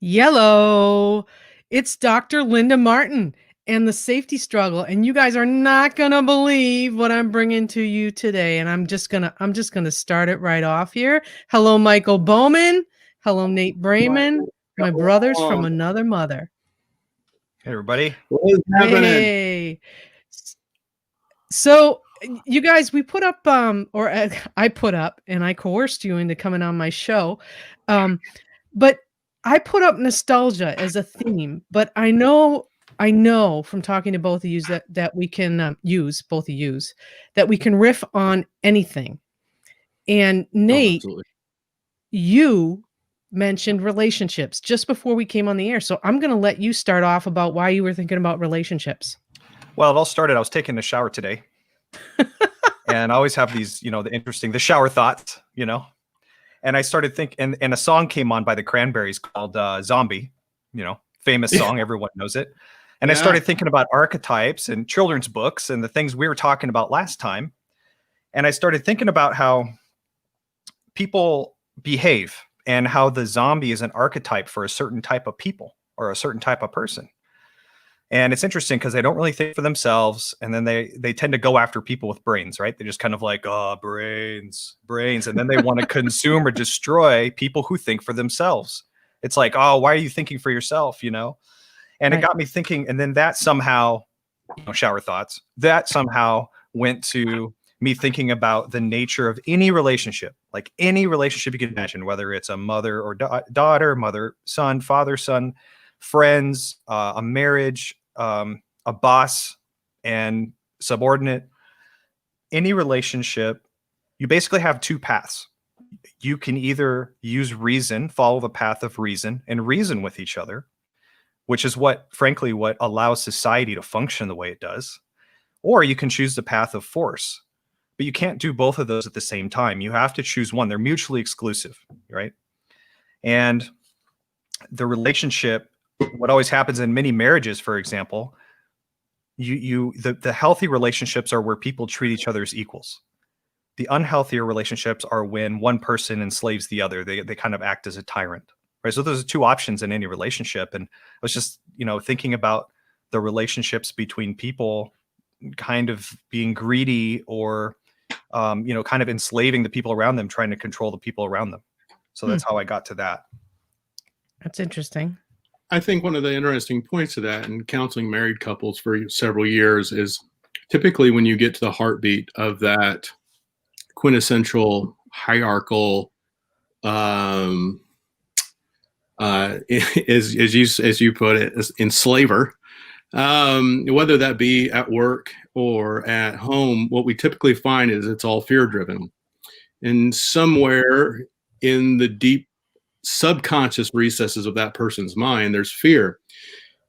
Yellow. It's Dr. Linda Martin and the safety struggle, and you guys are not going to believe what I'm bringing to you today, and I'm just going to start it right off here. Hello Mikel Bowman. Hello Nate Braymen, my brothers from another mother. Hey everybody. What is happening? Hey. So you guys, we put up I put up and I coerced you into coming on my show. But I put up nostalgia as a theme, but I know from talking to both of you that we can use both of yous that we can riff on anything. And Nate, you mentioned relationships just before we came on the air. So I'm going to let you start off about why you were thinking about relationships. Well, it all started, I was taking a shower today. And I always have these, the shower thoughts, And I started thinking, and a song came on by the Cranberries called Zombie, famous song, everyone knows it. And I started thinking about archetypes and children's books and the things we were talking about last time. And I started thinking about how people behave and how the zombie is an archetype for a certain type of people or a certain type of person. And it's interesting because they don't really think for themselves. And then they tend to go after people with brains, right? They're just kind of like, oh, brains. And then they want to consume or destroy people who think for themselves. It's like, oh, why are you thinking for yourself? And It got me thinking. And then that somehow, shower thoughts, that somehow went to me thinking about the nature of any relationship, like any relationship you can imagine, whether it's a mother or daughter, mother, son, father, son, friends, a marriage, a boss and subordinate, any relationship, you basically have two paths. You can either use reason, follow the path of reason and reason with each other, which is what allows society to function the way it does. Or you can choose the path of force, but you can't do both of those at the same time. You have to choose one. They're mutually exclusive, right? And the relationship, what always happens in many marriages, for example, the healthy relationships are where people treat each other as equals. The unhealthier relationships are when one person enslaves the other. They kind of act as a tyrant, right? So those are two options in any relationship. And I was just, thinking about the relationships between people kind of being greedy or, kind of enslaving the people around them, trying to control the people around them. So that's how I got to that. That's interesting. I think one of the interesting points of that in counseling married couples for several years is typically when you get to the heartbeat of that quintessential hierarchical, as you put it, as enslaver, whether that be at work or at home, what we typically find is it's all fear driven. And somewhere in the deep subconscious recesses of that person's mind, there's fear.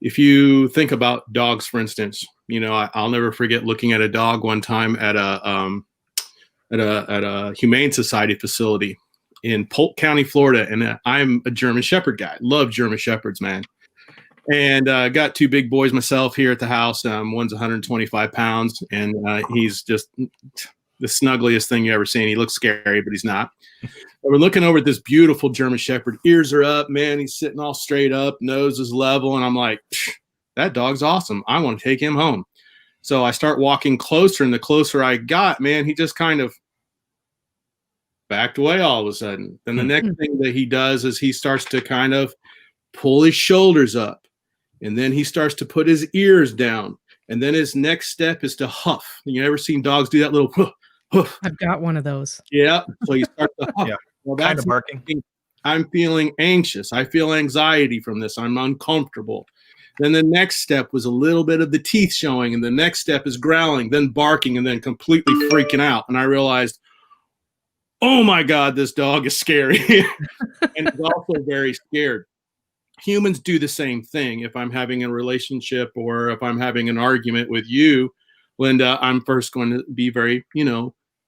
If you think about dogs, for instance, I'll never forget looking at a dog one time at a Humane Society facility in Polk County, Florida. And I'm a German Shepherd guy. Love German Shepherds, man. And got two big boys myself here at the house. One's 125 pounds, and he's just the snuggliest thing you ever seen. He looks scary, but he's not. We're looking over at this beautiful German Shepherd. Ears are up, man. He's sitting all straight up. Nose is level. And I'm like, that dog's awesome. I want to take him home. So I start walking closer, and the closer I got, man, he just kind of backed away all of a sudden. Then the next thing that he does is he starts to kind of pull his shoulders up. And then he starts to put his ears down. And then his next step is to huff. You ever seen dogs do that little huff? I've got one of those. Yeah. So you start to huff. Yeah. Well, kind of barking. I'm feeling anxious. I feel anxiety from this. I'm uncomfortable. Then the next step was a little bit of the teeth showing. And the next step is growling, then barking, and then completely freaking out. And I realized, oh my God, this dog is scary. And it's also very scared. Humans do the same thing. If I'm having a relationship or if I'm having an argument with you, Linda, I'm first going to be very,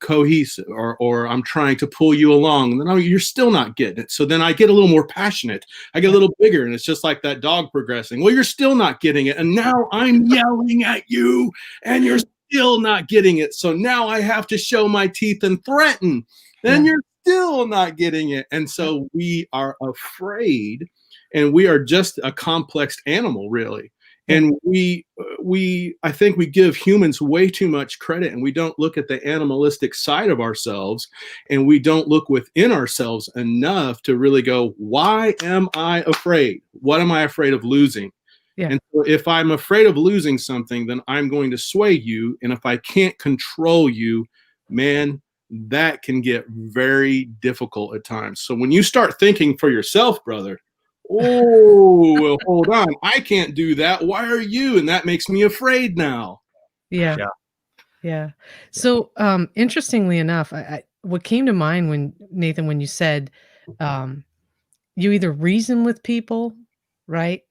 cohesive, or I'm trying to pull you along. And then, you're still not getting it. So then I get a little more passionate. I get a little bigger, and it's just like that dog progressing. Well, you're still not getting it. And now I'm yelling at you, and you're still not getting it. So now I have to show my teeth and threaten. Then you're still not getting it. And so we are afraid and we are just a complex animal, really. And I think we give humans way too much credit, and we don't look at the animalistic side of ourselves, and we don't look within ourselves enough to really go, why am I afraid? What am I afraid of losing? Yeah. And so if I'm afraid of losing something, then I'm going to sway you. And if I can't control you, man, that can get very difficult at times. So when you start thinking for yourself, brother, oh, well, hold on, I can't do that. Why are you? And that makes me afraid now. Yeah. Yeah. Yeah. So, interestingly enough, what came to mind when Nathan, when you said, you either reason with people, right?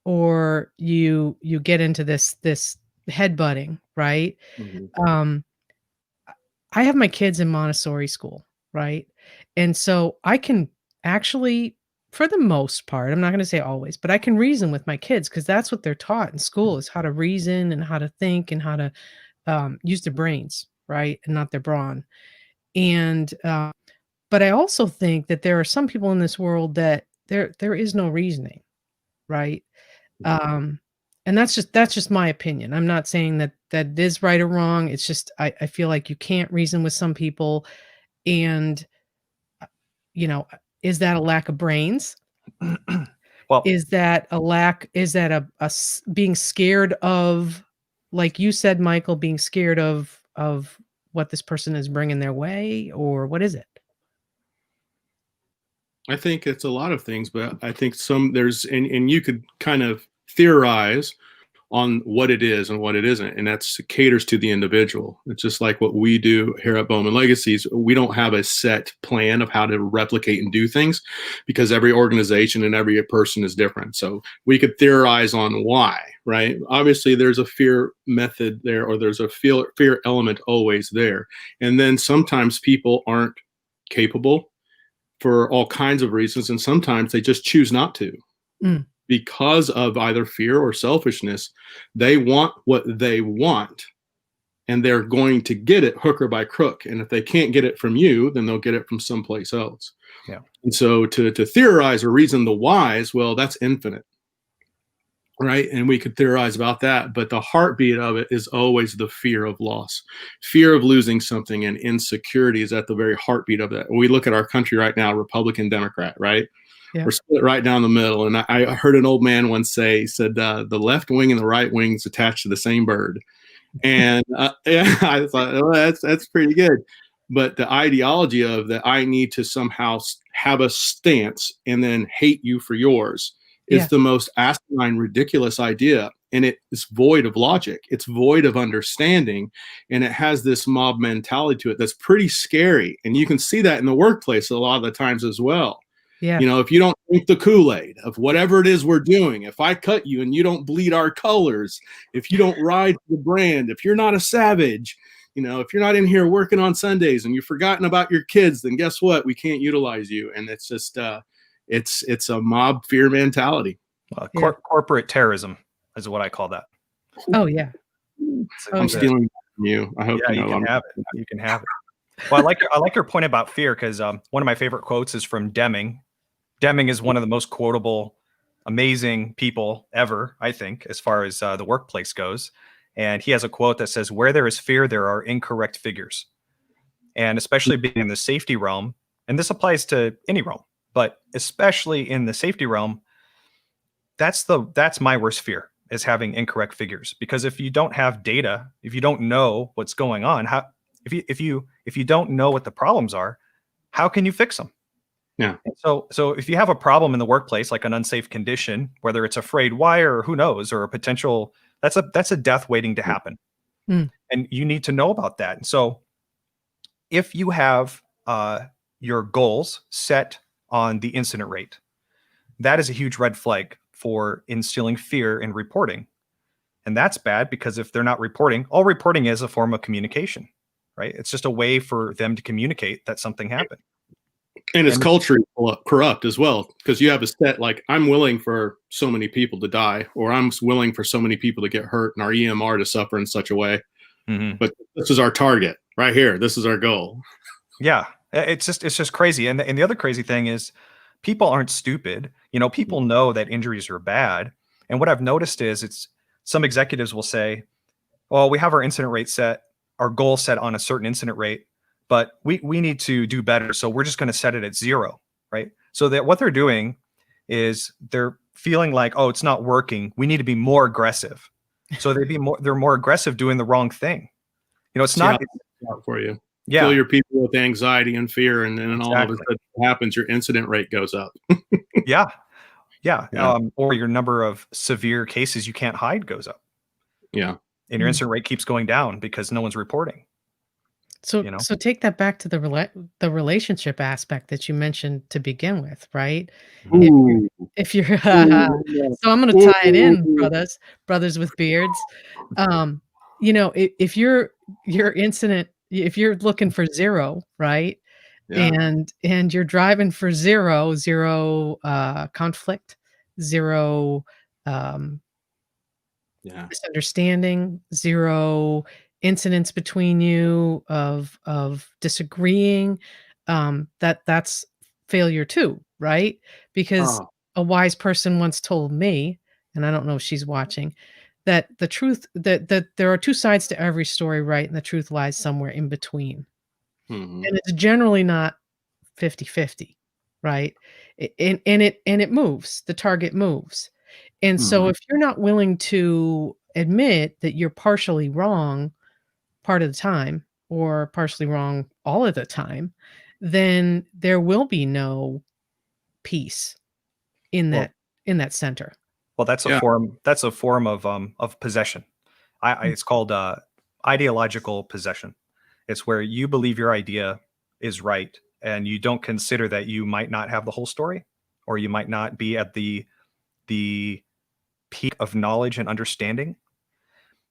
Or you get into this headbutting, right? Um, I have my kids in Montessori school, right? And so I can actually, for the most part, I'm not going to say always, but I can reason with my kids because that's what they're taught in school is how to reason and how to think and how to use their brains, right, and not their brawn. And but I also think that there are some people in this world that there is no reasoning, right? Um, and that's just my opinion. I'm not saying that that is right or wrong. It's just I feel like you can't reason with some people, and you know, is that a lack of brains? Well, Is that a lack? Is that being scared of, like you said, Michael, being scared of what this person is bringing their way, or what is it? I think it's a lot of things, but I think and you could kind of theorize on what it is and what it isn't, and that's caters to the individual. It's just like what we do here at Bowman Legacies. We don't have a set plan of how to replicate and do things because every organization and every person is different. So we could theorize on why, right? Obviously, there's a fear method there, or there's a fear element always there. And then sometimes people aren't capable for all kinds of reasons, and sometimes they just choose not to. Mm. Because of either fear or selfishness. They want what they want, and they're going to get it hook or by crook. And if they can't get it from you, then they'll get it from someplace else. Yeah. And so to theorize or reason the whys, well, that's infinite, right? And we could theorize about that, but the heartbeat of it is always the fear of loss, fear of losing something, and insecurity is at the very heartbeat of that. When we look at our country right now, Republican, Democrat, right? Yeah. We're split right down the middle. And I heard an old man once say, he said, the left wing and the right wing is attached to the same bird. And yeah, I thought, well, that's pretty good. But the ideology of that I need to somehow have a stance and then hate you for yours is the most asinine, ridiculous idea. And it is void of logic. It's void of understanding. And it has this mob mentality to it that's pretty scary. And you can see that in the workplace a lot of the times as well. Yeah. You know, if you don't drink the Kool-Aid of whatever it is we're doing, if I cut you and you don't bleed our colors, if you don't ride the brand, if you're not a savage, you know, if you're not in here working on Sundays and you've forgotten about your kids, then guess what? We can't utilize you. And it's just, it's a mob fear mentality. Corporate terrorism is what I call that. Oh yeah. I'm stealing from you. I hope you can have it. You can have it. Well, I like your point about fear because one of my favorite quotes is from Deming. Deming is one of the most quotable, amazing people ever, I think, as far as the workplace goes. And he has a quote that says, "Where there is fear, there are incorrect figures." And especially being in the safety realm, and this applies to any realm, but especially in the safety realm, that's my worst fear, is having incorrect figures. Because if you don't have data, if you don't know what's going on, if you don't know what the problems are, how can you fix them? Yeah. So if you have a problem in the workplace, like an unsafe condition, whether it's a frayed wire or who knows, or a potential, that's a death waiting to happen. Mm. And you need to know about that. And so if you have your goals set on the incident rate, that is a huge red flag for instilling fear in reporting. And that's bad because if they're not reporting, all reporting is a form of communication, right? It's just a way for them to communicate that something happened. And it's culture corrupt as well, because you have a set, like, I'm willing for so many people to die, or I'm willing for so many people to get hurt and our EMR to suffer in such a way. Mm-hmm. But this is our target right here. This is our goal. Yeah, it's just crazy. And the other crazy thing is people aren't stupid. People know that injuries are bad. And what I've noticed is some executives will say, well, we have our incident rate set, our goal set on a certain incident rate, but we need to do better. So we're just going to set it at 0, right? So that what they're doing is they're feeling like, oh, it's not working. We need to be more aggressive. So they're more aggressive doing the wrong thing. It's not out for you. Yeah. Fill your people with anxiety and fear, and then Exactly. all of a sudden what happens, your incident rate goes up. Yeah. Yeah. Or your number of severe cases you can't hide goes up. Yeah. And your incident rate keeps going down because no one's reporting. So take that back to the relationship aspect that you mentioned to begin with, right? If you're so I'm going to tie it in, brothers with beards. If your incident, if you're looking for 0, right? Yeah. And you're driving for zero conflict, 0 misunderstanding, 0 incidents between you of disagreeing, that's failure too, right? Because a wise person once told me, and I don't know if she's watching, that the truth that there are 2 sides to every story, right? And the truth lies somewhere in between. Mm-hmm. And it's generally not 50-50, right? And it moves, the target moves. And so if you're not willing to admit that you're partially wrong part of the time or partially wrong all of the time, then there will be no peace in that center. Well, that's a form of possession. It's called ideological possession. It's where you believe your idea is right and you don't consider that you might not have the whole story, or you might not be at the peak of knowledge and understanding.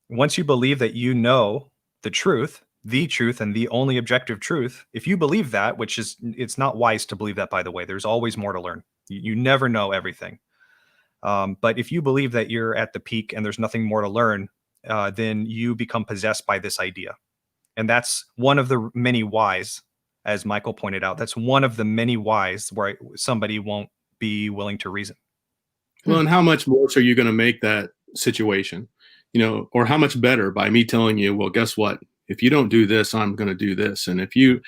Once you believe that you know the truth and the only objective truth, if you believe that, which is, it's not wise to believe that, by the way, there's always more to learn. You never know everything. But if you believe that you're at the peak and there's nothing more to learn, then you become possessed by this idea. And that's one of the many whys, as Michael pointed out. That's one of the many whys where somebody won't be willing to reason. Well, and how much worse are you going to make that situation? Or how much better by me telling you, well, guess what? If you don't do this, I'm going to do this. And if you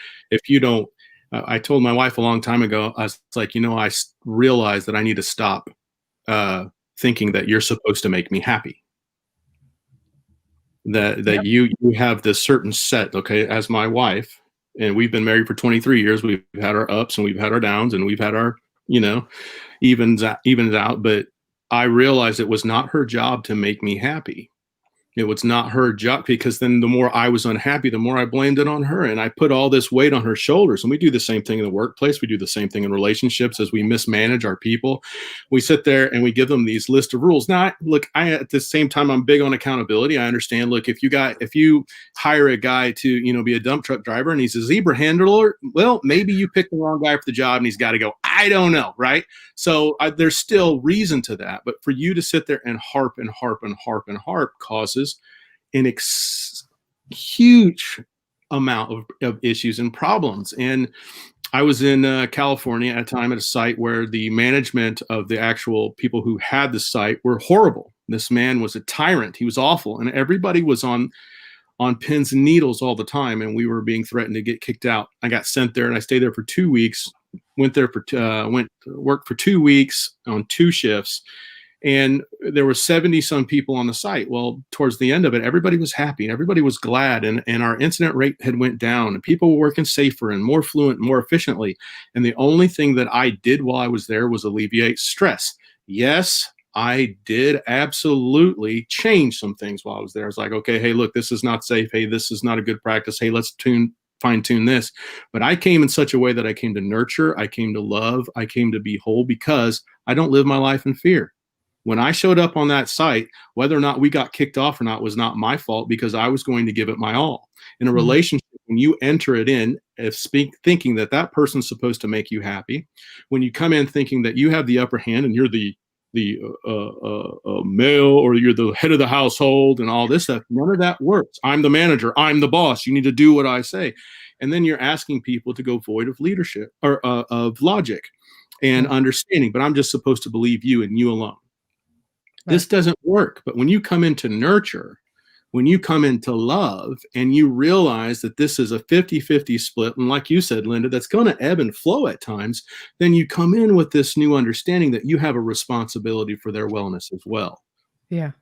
don't, I told my wife a long time ago, I was like, I realized that I need to stop thinking that you're supposed to make me happy. That you have this certain set, okay, as my wife, and we've been married for 23 years. We've had our ups and we've had our downs and we've had our, evens out. But I realized it was not her job to make me happy. It was not her job, because then the more I was unhappy, the more I blamed it on her. And I put all this weight on her shoulders. And we do the same thing in the workplace. We do the same thing in relationships. As we mismanage our people, we sit there and we give them these list of rules. Now, at the same time, I'm big on accountability. I understand, look, if you hire a guy to, be a dump truck driver and he's a zebra handler, well, maybe you picked the wrong guy for the job and he's got to go. I don't know. Right. So there's still reason to that. But for you to sit there and harp and harp and harp and harp causes an huge amount of issues and problems. And I was in California at a time at a site where the management of the actual people who had the site were horrible. This man was a tyrant. He was awful. And everybody was on pins and needles all the time. And we were being threatened to get kicked out. I got sent there and I stayed there for 2 weeks, went to work for 2 weeks on 2 shifts. And there were 70 some people on the site. Well, towards the end of it, everybody was happy and everybody was glad. And our incident rate had went down and people were working safer and more fluent, more efficiently. And the only thing that I did while I was there was alleviate stress. Yes, I did absolutely change some things while I was there. I was like, okay, hey, look, this is not safe. Hey, this is not a good practice. Hey, let's fine tune this. But I came in such a way that I came to nurture, I came to love, I came to be whole, because I don't live my life in fear. When I showed up on that site, whether or not we got kicked off or not was not my fault, because I was going to give it my all. In a relationship, when you enter it in, thinking that person's supposed to make you happy, when you come in thinking that you have the upper hand and you're the male, or you're the head of the household and all this stuff, none of that works. I'm the manager. I'm the boss. You need to do what I say. And then you're asking people to go void of leadership or of logic. and Yeah. understanding, but I'm just supposed to believe you and you alone. This Right. doesn't work. But when you come into nurture, when you come into love and you realize that this is a 50-50 split, and like you said, Linda, that's going to ebb and flow at times, then you come in with this new understanding that you have a responsibility for their wellness as well. Yeah.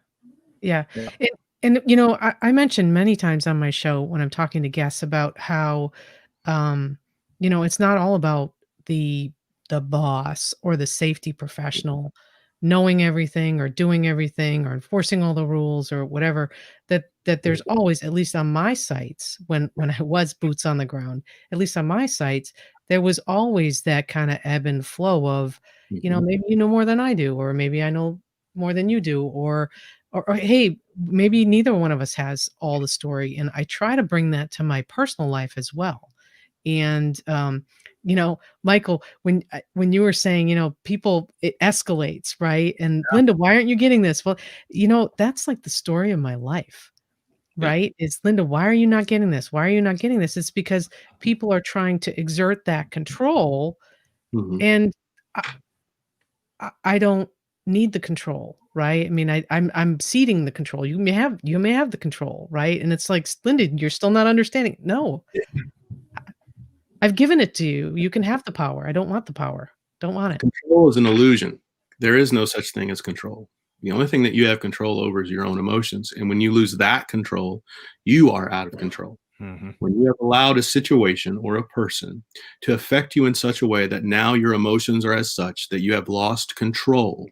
Yeah. Yeah. And I mentioned many times on my show when I'm talking to guests about how, um, it's not all about the boss or the safety professional knowing everything or doing everything or enforcing all the rules or whatever. That there's always, at least on my sites, when I was boots on the ground, at least on my sites, there was always that kind of ebb and flow of, Mhm. maybe you know more than I do, or maybe I know more than you do, or hey, maybe neither one of us has all the story. And I try to bring that to my personal life as well. And Michael, when you were saying, people, it escalates, right? And Linda, why aren't you getting this? Well, that's like the story of my life, Yeah. right? It's Linda, why are you not getting this? Why are you not getting this? It's because people are trying to exert that control, Mhm. and I don't need the control, right? I mean, I'm ceding the control. You may have the control, right? And it's like, Linda, you're still not understanding. No, I've given it to you. You can have the power. I don't want the power. Don't want it. Control is an illusion. There is no such thing as control. The only thing that you have control over is your own emotions. And when you lose that control, you are out of control. Mm-hmm. When you have allowed a situation or a person to affect you in such a way that now your emotions are as such that you have lost control,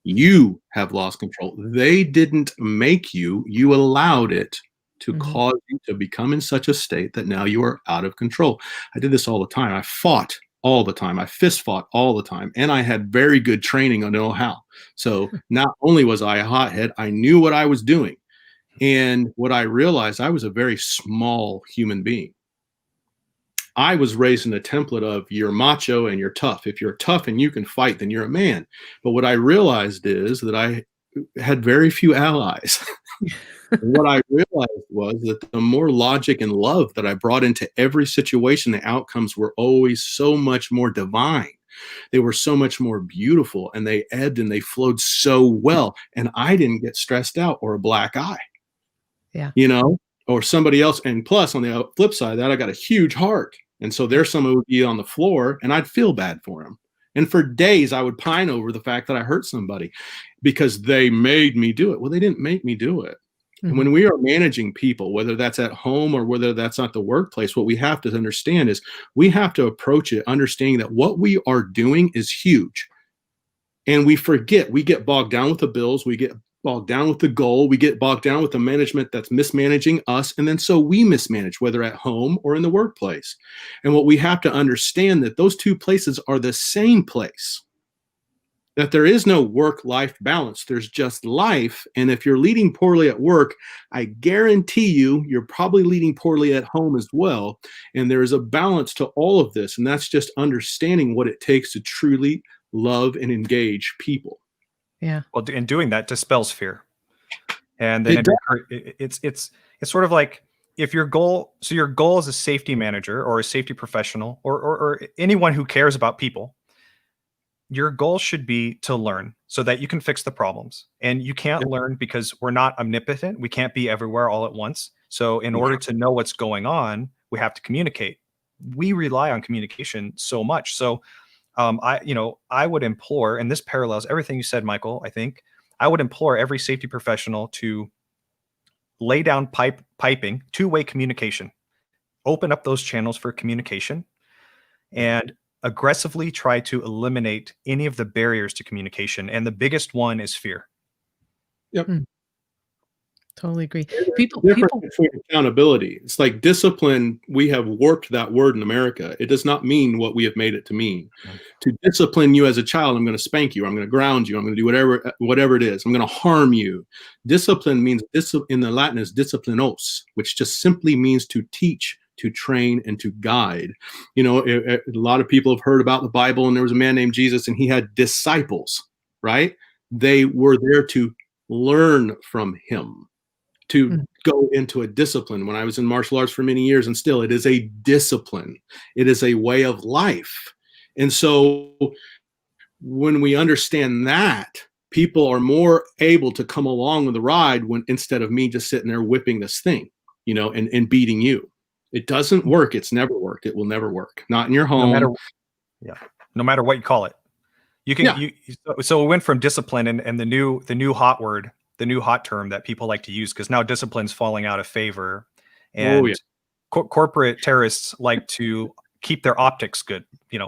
you have lost control. They didn't make you, you allowed it to Mhm. cause you to become in such a state that now you are out of control. I did this all the time. I fought all the time. I fist fought all the time. And I had very good training on know how. So not only was I a hothead, I knew what I was doing. And what I realized, I was a very small human being. I was raised in a template of you're macho and you're tough. If you're tough and you can fight, then you're a man. But what I realized is that I had very few allies. And what I realized was that the more logic and love that I brought into every situation, the outcomes were always so much more divine. They were so much more beautiful, and they ebbed and they flowed so well. And I didn't get stressed out or a black eye, Yeah. or somebody else. And plus, on the flip side of that, I got a huge heart. And so there's someone who would be on the floor and I'd feel bad for him. And for days, I would pine over the fact that I hurt somebody because they made me do it. Well, they didn't make me do it. And Mhm. when we are managing people, whether that's at home or whether that's at the workplace, what we have to understand is we have to approach it understanding that what we are doing is huge. And we forget, we get bogged down with the bills, we get bogged down with the goal, we get bogged down with the management that's mismanaging us, and then so we mismanage, whether at home or in the workplace. And what we have to understand that those two places are the same place, that there is no work-life balance. There's just life. And if you're leading poorly at work, I guarantee you're probably leading poorly at home as well. And there is a balance to all of this. And that's just understanding what it takes to truly love and engage people. Yeah. Well, and doing that dispels fear, and then It does. it's sort of like, if your goal as a safety manager or a safety professional or anyone who cares about people, your goal should be to learn so that you can fix the problems. And you can't learn because we're not omnipotent. We can't be everywhere all at once. So in order to know what's going on, we have to communicate. We rely on communication so much. So I would implore, and this parallels everything you said, Michael, I think I would implore every safety professional to lay down piping, two-way communication, open up those channels for communication, and aggressively try to eliminate any of the barriers to communication. And the biggest one is fear. Yep. Mm. Totally agree. The difference between accountability. It's like discipline. We have warped that word in America. It does not mean what we have made it to mean. To discipline you as a child, I'm going to spank you. I'm going to ground you. I'm going to do whatever it is. I'm going to harm you. Discipline means, in the Latin, is disciplinos, which just simply means to teach, to train, and to guide. A lot of people have heard about the Bible, and there was a man named Jesus, and he had disciples, right? They were there to learn from him, to go into a discipline. When I was in martial arts for many years, and still, it is a discipline. It is a way of life. And so when we understand that, people are more able to come along with the ride when instead of me just sitting there whipping this thing, and beating you. It doesn't work. It's never worked. It will never work. Not in your home. No matter what you call it. You can so it went from discipline and the new hot word, the new hot term that people like to use, because now discipline's falling out of favor, and corporate terrorists like to keep their optics good.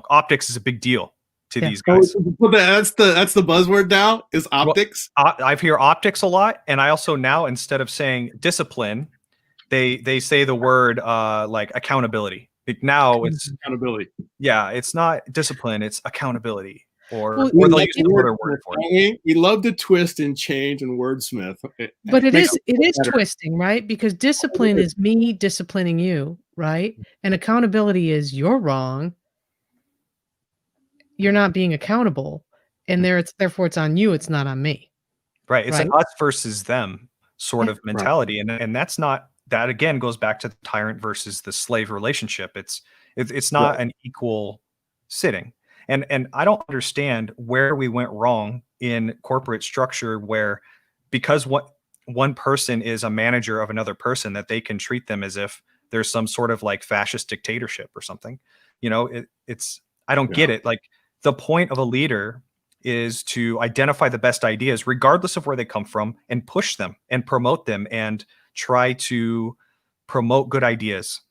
Optics is a big deal to these guys. That's the buzzword now, is optics. Well, I hear optics a lot, and I also now, instead of saying discipline, they say the word like accountability. Now it's accountability. Yeah, it's not discipline, it's accountability. Or Well, they'll use another word for it. We love to twist and change and wordsmith. But it is twisting, right? Because discipline is me disciplining you, right? And accountability is you're wrong. You're not being accountable. And therefore it's on you, it's not on me. Right. It's an us versus them sort of mentality. Right. And that's not, that again goes back to the tyrant versus the slave relationship. It's not an equal sitting. And I don't understand where we went wrong in corporate structure, where because one person is a manager of another person, that they can treat them as if there's some sort of like fascist dictatorship or something. I don't get it. Like, the point of a leader is to identify the best ideas, regardless of where they come from, and push them and promote them and try to promote good ideas.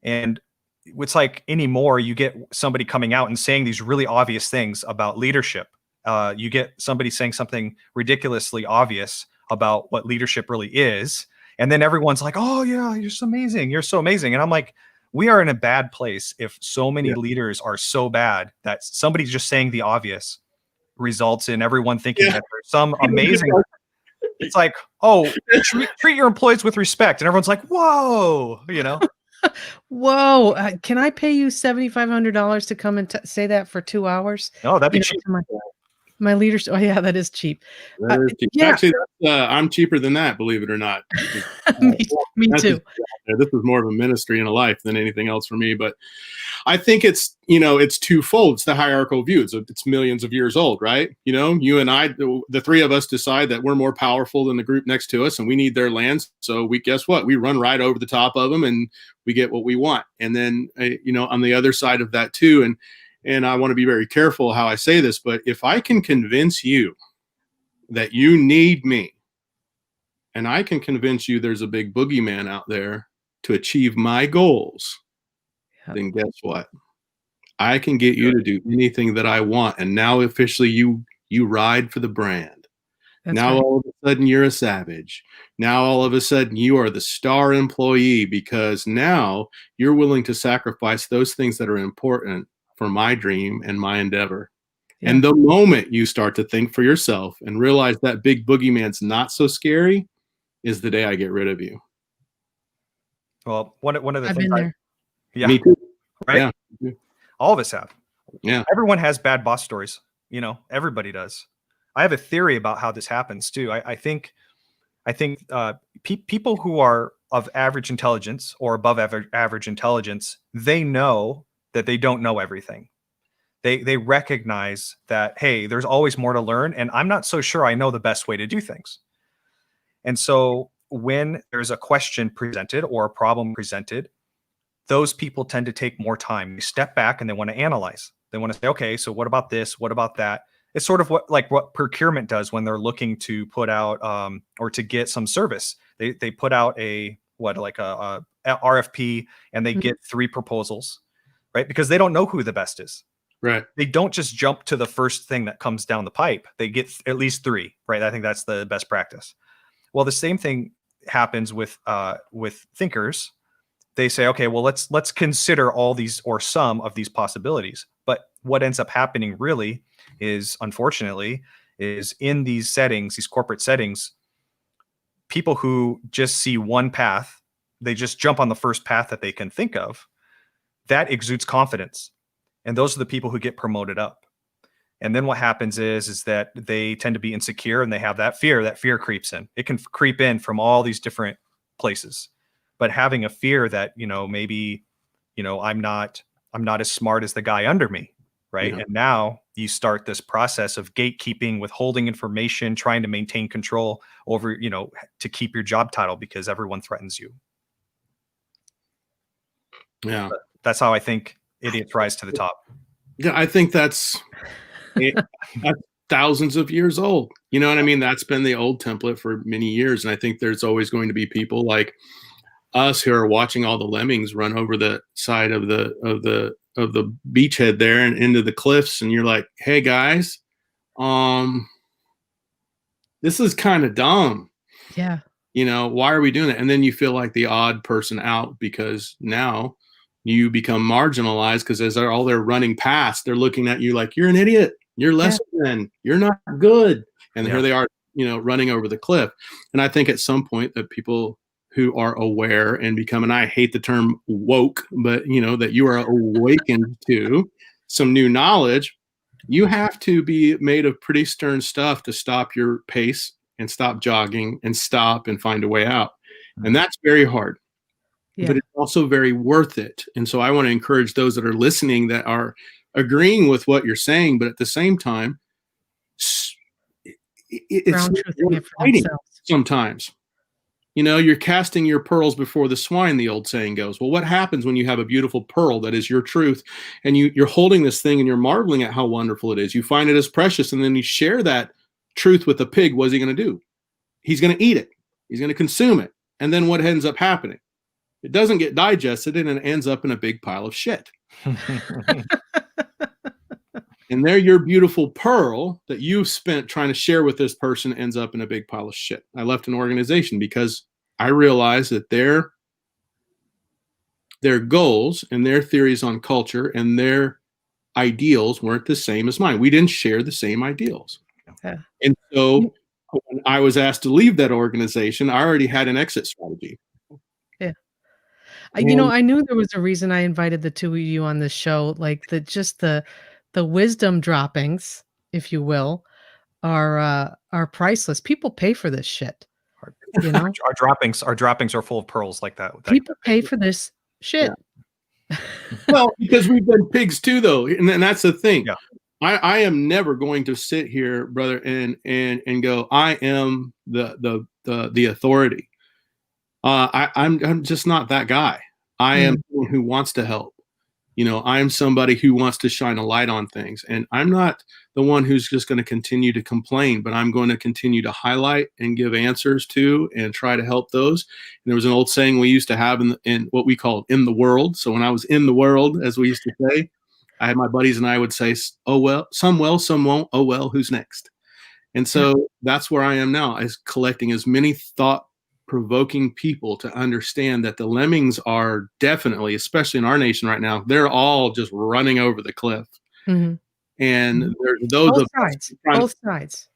And it's like anymore, you get somebody coming out and saying these really obvious things about leadership. You get somebody saying something ridiculously obvious about what leadership really is. And then everyone's like, oh yeah, you're so amazing. You're so amazing. And I'm like, we are in a bad place if so many leaders are so bad that somebody just saying the obvious results in everyone thinking that there's some amazing. It's like, oh, treat your employees with respect. And everyone's like, whoa, Whoa, can I pay you $7,500 to come and say that for 2 hours? Oh, that'd be cheap. My leaders. Oh yeah, that is cheap. Yeah. Actually, I'm cheaper than that, believe it or not. me too. This is more of a ministry and a life than anything else for me. But I think it's twofold. It's the hierarchical view. It's millions of years old, right? You and I, the three of us, decide that we're more powerful than the group next to us, and we need their lands. So guess what? We run right over the top of them, and we get what we want. And then on the other side of that too, and I want to be very careful how I say this, but if I can convince you that you need me, and I can convince you there's a big boogeyman out there to achieve my goals, then guess what? I can get you to do anything that I want. And now officially you ride for the brand. Now all of a sudden you're a savage. Now all of a sudden you are the star employee, because now you're willing to sacrifice those things that are important for my dream and my endeavor. Yeah. And the moment you start to think for yourself and realize that big boogeyman's not so scary is the day I get rid of you. Well, one of the I've things been there. Yeah. Me too. Right. Yeah. All of us have. Yeah. Everyone has bad boss stories. Everybody does. I have a theory about how this happens too. I think people who are of average intelligence or above average intelligence, they know that they don't know everything. They recognize that, hey, there's always more to learn, and I'm not so sure I know the best way to do things. And so when there's a question presented or a problem presented, those people tend to take more time. They step back and they want to analyze. They want to say, okay, so what about this? What about that? It's sort of what procurement does when they're looking to put out or to get some service. They put out a RFP, and they get 3 proposals, right? Because they don't know who the best is. Right. They don't just jump to the first thing that comes down the pipe. They get at least 3, right? I think that's the best practice. Well, the same thing happens with thinkers. They say, okay, well, let's consider all these or some of these possibilities. But what ends up happening really is, unfortunately, is in these settings, these corporate settings, people who just see one path, they just jump on the first path that they can think of, that exudes confidence. And those are the people who get promoted up. And then what happens is that they tend to be insecure, and they have that fear creeps in. It can creep in from all these different places. But having a fear that, maybe, I'm not as smart as the guy under me, right? Yeah. And now you start this process of gatekeeping, withholding information, trying to maintain control over, to keep your job title because everyone threatens you. Yeah. That's how I think idiots rise to the top. Yeah, I think that's thousands of years old. You know what I mean? That's been the old template for many years. And I think there's always going to be people like us who are watching all the lemmings run over the side of the beachhead there and into the cliffs. And you're like, hey guys, this is kind of dumb. Yeah. Why are we doing it? And then you feel like the odd person out because now you become marginalized because as they're running past, they're looking at you like you're an idiot. You're less than, you're not good. And here they are, running over the cliff. And I think at some point that people who are aware and become, and I hate the term woke, but that you are awakened to some new knowledge, you have to be made of pretty stern stuff to stop your pace and stop jogging and stop and find a way out. And that's very hard. Yeah. But it's also very worth it. And so I want to encourage those that are listening that are agreeing with what you're saying, but at the same time, it's fighting sometimes. You're casting your pearls before the swine, the old saying goes. Well, what happens when you have a beautiful pearl that is your truth and you're holding this thing and you're marveling at how wonderful it is? You find it as precious and then you share that truth with a pig. What is he going to do? He's going to eat it. He's going to consume it. And then what ends up happening? It doesn't get digested and it ends up in a big pile of shit. And there your beautiful pearl that you've spent trying to share with this person ends up in a big pile of shit. I left an organization because I realized that their goals and their theories on culture and their ideals weren't the same as mine. We didn't share the same ideals. Yeah. And so when I was asked to leave that organization, I already had an exit strategy. Yeah. I knew there was a reason I invited the two of you on this show, like the wisdom droppings, if you will, are priceless. People pay for this shit. Our droppings are full of pearls like that. People pay for this shit. Yeah. Well, because we've been pigs too, though, and that's the thing. Yeah. I am never going to sit here, brother, and go, I am the authority. I'm just not that guy. I am someone who wants to help. I am somebody who wants to shine a light on things, and I'm not the one who's just going to continue to complain, but I'm going to continue to highlight and give answers to and try to help those. And there was an old saying we used to have in what we called in the world. So when I was in the world, as we used to say, I had my buddies and I would say, oh, well, some won't. Oh, well, who's next? And so that's where I am now, is collecting as many thought-provoking people to understand that the lemmings are definitely, especially in our nation right now, they're all just running over the cliff. Mm-hmm. And there's those both sides,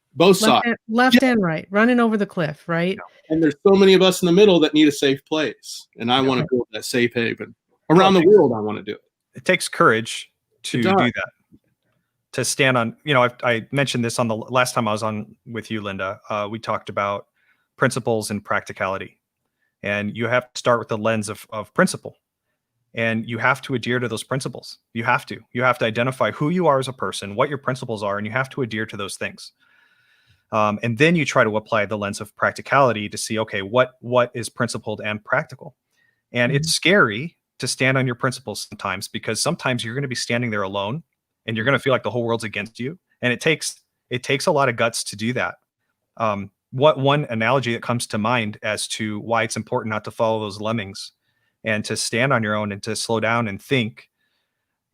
left and right, running over the cliff, right? And there's so many of us in the middle that need a safe place. And I want to build that safe haven around the world. I want to do it. It takes courage to do that, to stand on, I mentioned this on the last time I was on with you, Linda. We talked about principles and practicality, and you have to start with the lens of principle, and you have to adhere to those principles. You have to identify who you are as a person, what your principles are, and you have to adhere to those things. And then you try to apply the lens of practicality to see, okay, what is principled and practical. And it's scary to stand on your principles sometimes, because sometimes you're going to be standing there alone and you're going to feel like the whole world's against you. And it takes a lot of guts to do that. What one analogy that comes to mind as to why it's important not to follow those lemmings and to stand on your own and to slow down and think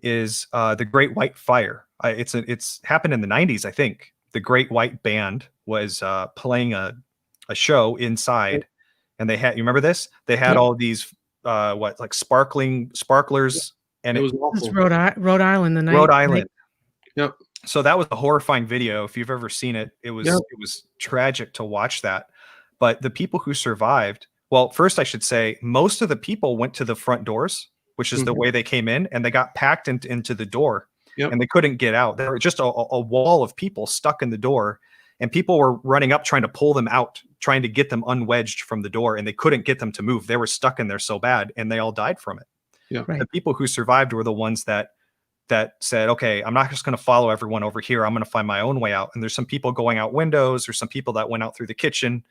is the Great White Fire. It's happened in the 90s, I think. The Great White Band was playing a show inside, and they had, you remember this? They had all these sparklers, and it was awful. Rhode Island, the night. Rhode Island. Yep. So that was a horrifying video. If you've ever seen it, it was tragic to watch that. But the people who survived, well, first I should say, most of the people went to the front doors, which is the way they came in, and they got packed into the door, and they couldn't get out. There were just a wall of people stuck in the door, and people were running up trying to pull them out, trying to get them unwedged from the door, and they couldn't get them to move. They were stuck in there so bad, and they all died from it. Yeah. Right. The people who survived were the ones that that said, okay, I'm not just going to follow everyone over here. I'm going to find my own way out. And there's some people going out windows, or some people that went out through the kitchen,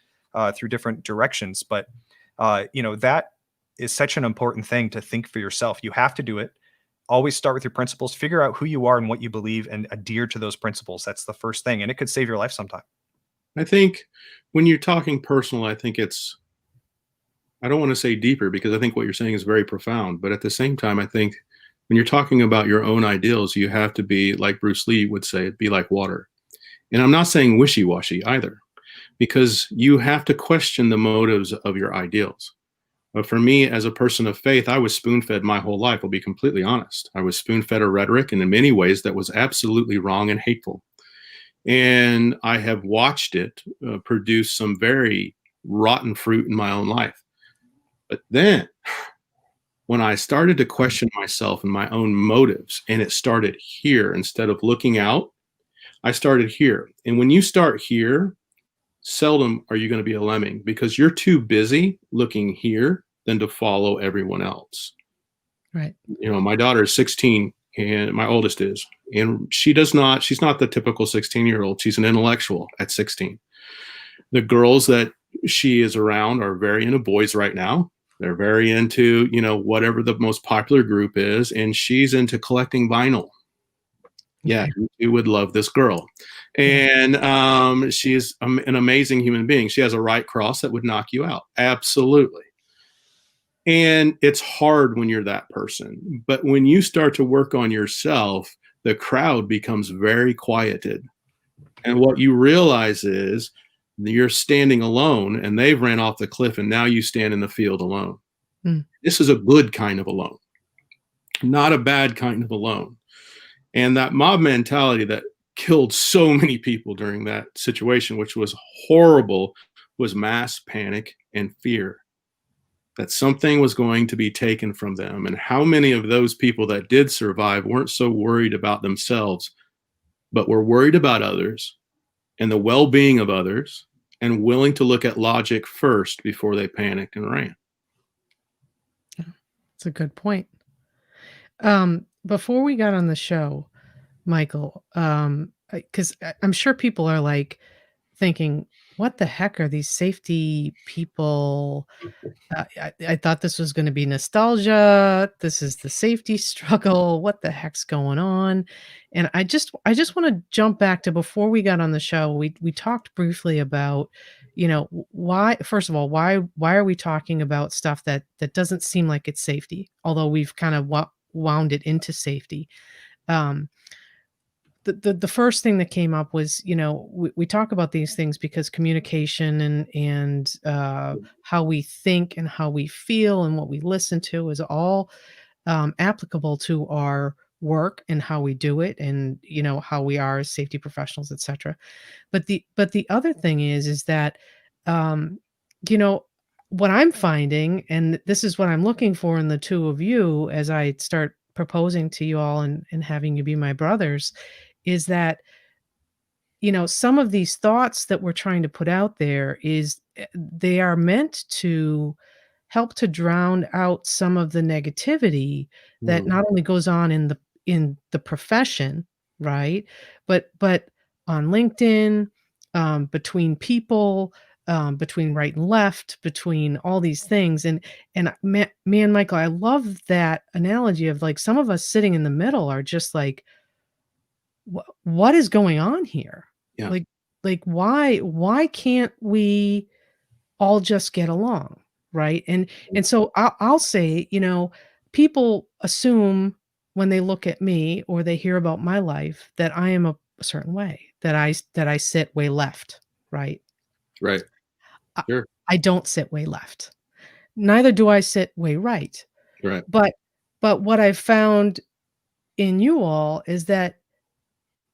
through different directions. But, that is such an important thing to think for yourself. You have to do it. Always start with your principles, figure out who you are and what you believe, and adhere to those principles. That's the first thing. And it could save your life sometime. I think when you're talking personal, I think I don't want to say deeper, because I think what you're saying is very profound. But at the same time, I think when you're talking about your own ideals, you have to be, like Bruce Lee would say, be like water. And I'm not saying wishy-washy either, because you have to question the motives of your ideals. But for me, as a person of faith, I was spoon-fed my whole life. I'll be completely honest. I was spoon-fed a rhetoric, and in many ways that was absolutely wrong and hateful. And I have watched it produce some very rotten fruit in my own life. But then when I started to question myself and my own motives, and it started here instead of looking out, I started here. And when you start here, seldom are you going to be a lemming, because you're too busy looking here than to follow everyone else. Right. My daughter is 16, and my oldest is, and she's not the typical 16-year-old. She's an intellectual at 16. The girls that she is around are very into boys right now. They're very into, whatever the most popular group is, and she's into collecting vinyl. Yeah, you would love this girl. And she's an amazing human being. She has a right cross that would knock you out. Absolutely. And it's hard when you're that person. But when you start to work on yourself, the crowd becomes very quieted. And what you realize is you're standing alone, and they've ran off the cliff, and now you stand in the field alone. This is a good kind of alone, not a bad kind of alone. And that mob mentality that killed so many people during that situation, which was horrible, was mass panic and fear that something was going to be taken from them. And how many of those people that did survive weren't so worried about themselves, but were worried about others and the well-being of others, and willing to look at logic first before they panicked and ran. That's a good point. Before we got on the show, Michael, because I'm sure people are like thinking, what the heck are these safety people? I thought this was going to be nostalgia. This is the safety struggle. What the heck's going on? And I just want to jump back to before we got on the show. We talked briefly about, why, first of all, why are we talking about stuff that doesn't seem like it's safety, although we've kind of wound it into safety. The first thing that came up was, we talk about these things because communication and how we think and how we feel and what we listen to is all applicable to our work and how we do it, and how we are as safety professionals, etc. But the other thing is that what I'm finding, and this is what I'm looking for in the two of you as I start proposing to you all and having you be my brothers, is that some of these thoughts that we're trying to put out there they are meant to help to drown out some of the negativity that not only goes on in the profession, right, but on LinkedIn, between people, between right and left, between all these things. And me and Michael, I love that analogy of like some of us sitting in the middle are just like, what is going on here? Yeah. Like why can't we all just get along, right? And so I'll say, people assume when they look at me or they hear about my life that I am a certain way, that I sit way left, right? Right. Sure. I don't sit way left. Neither do I sit way right. Right. But what I've found in you all is that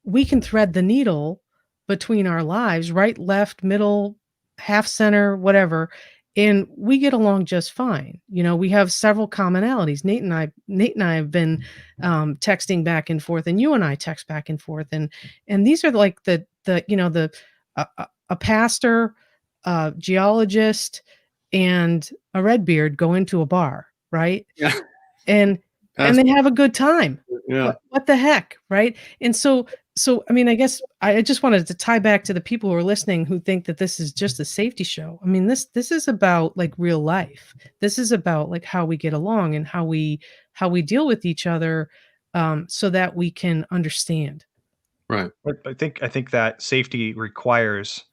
we can thread the needle between our lives, right, left, middle, half center, whatever, and we get along just fine. We have several commonalities. Nate and I have been texting back and forth, and you and I text back and forth, and these are like a pastor, a geologist, and a redbeard go into a bar, right? Yeah. And they have a good time. Yeah. What the heck, right? And so I mean, I guess I just wanted to tie back to the people who are listening who think that this is just a safety show. I mean, this is about like real life. This is about like how we get along and how we deal with each other, so that we can understand. Right. But I think that safety requires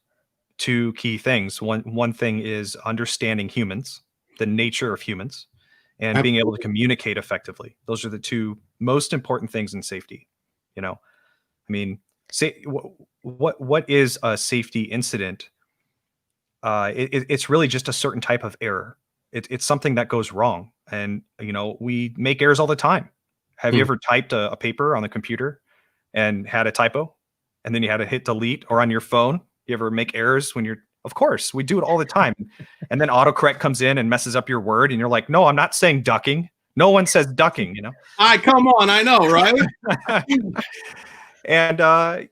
two key things. One thing is understanding humans, the nature of humans, and being able to communicate effectively. Those are the two most important things in safety. You know, I mean, say what is a safety incident? It's really just a certain type of error. It's something that goes wrong, and you know we make errors all the time. Have you ever typed a paper on the computer and had a typo, and then you had to hit delete, or on your phone? You ever make errors when you're? Of course, we do it all the time, and then autocorrect comes in and messes up your word, and you're like, "No, I'm not saying ducking. No one says ducking." You know. Come on, I know, right? And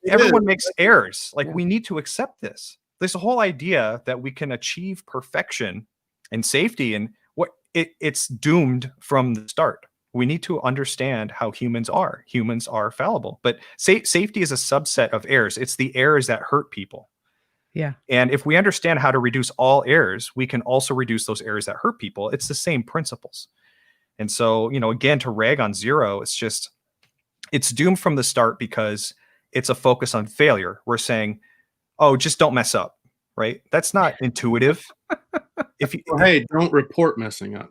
everyone makes errors. Like we need to accept this. There's a whole idea that we can achieve perfection and safety, and it's doomed from the start. We need to understand how humans are. Humans are fallible, but safety is a subset of errors. It's the errors that hurt people. Yeah. And if we understand how to reduce all errors, we can also reduce those errors that hurt people. It's the same principles. And so, you know, again, to rag on zero, it's doomed from the start because it's a focus on failure. We're saying, oh, just don't mess up, right? That's not intuitive. Hey, don't report messing up.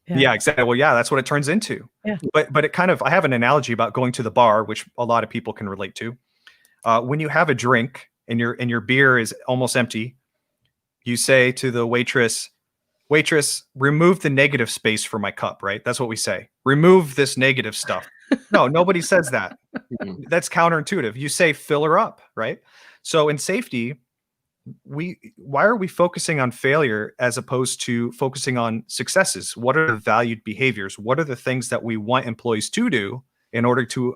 Yeah, exactly. Well, yeah, that's what it turns into. Yeah. But it kind of, I have an analogy about going to the bar, which a lot of people can relate to. When you have a drink and your beer is almost empty, you say to the waitress, remove the negative space for my cup, right? That's what we say. Remove this negative stuff. No, nobody says that. That's counterintuitive. You say fill her up, right? So in safety, why are we focusing on failure as opposed to focusing on successes? What are the valued behaviors? What are the things that we want employees to do in order to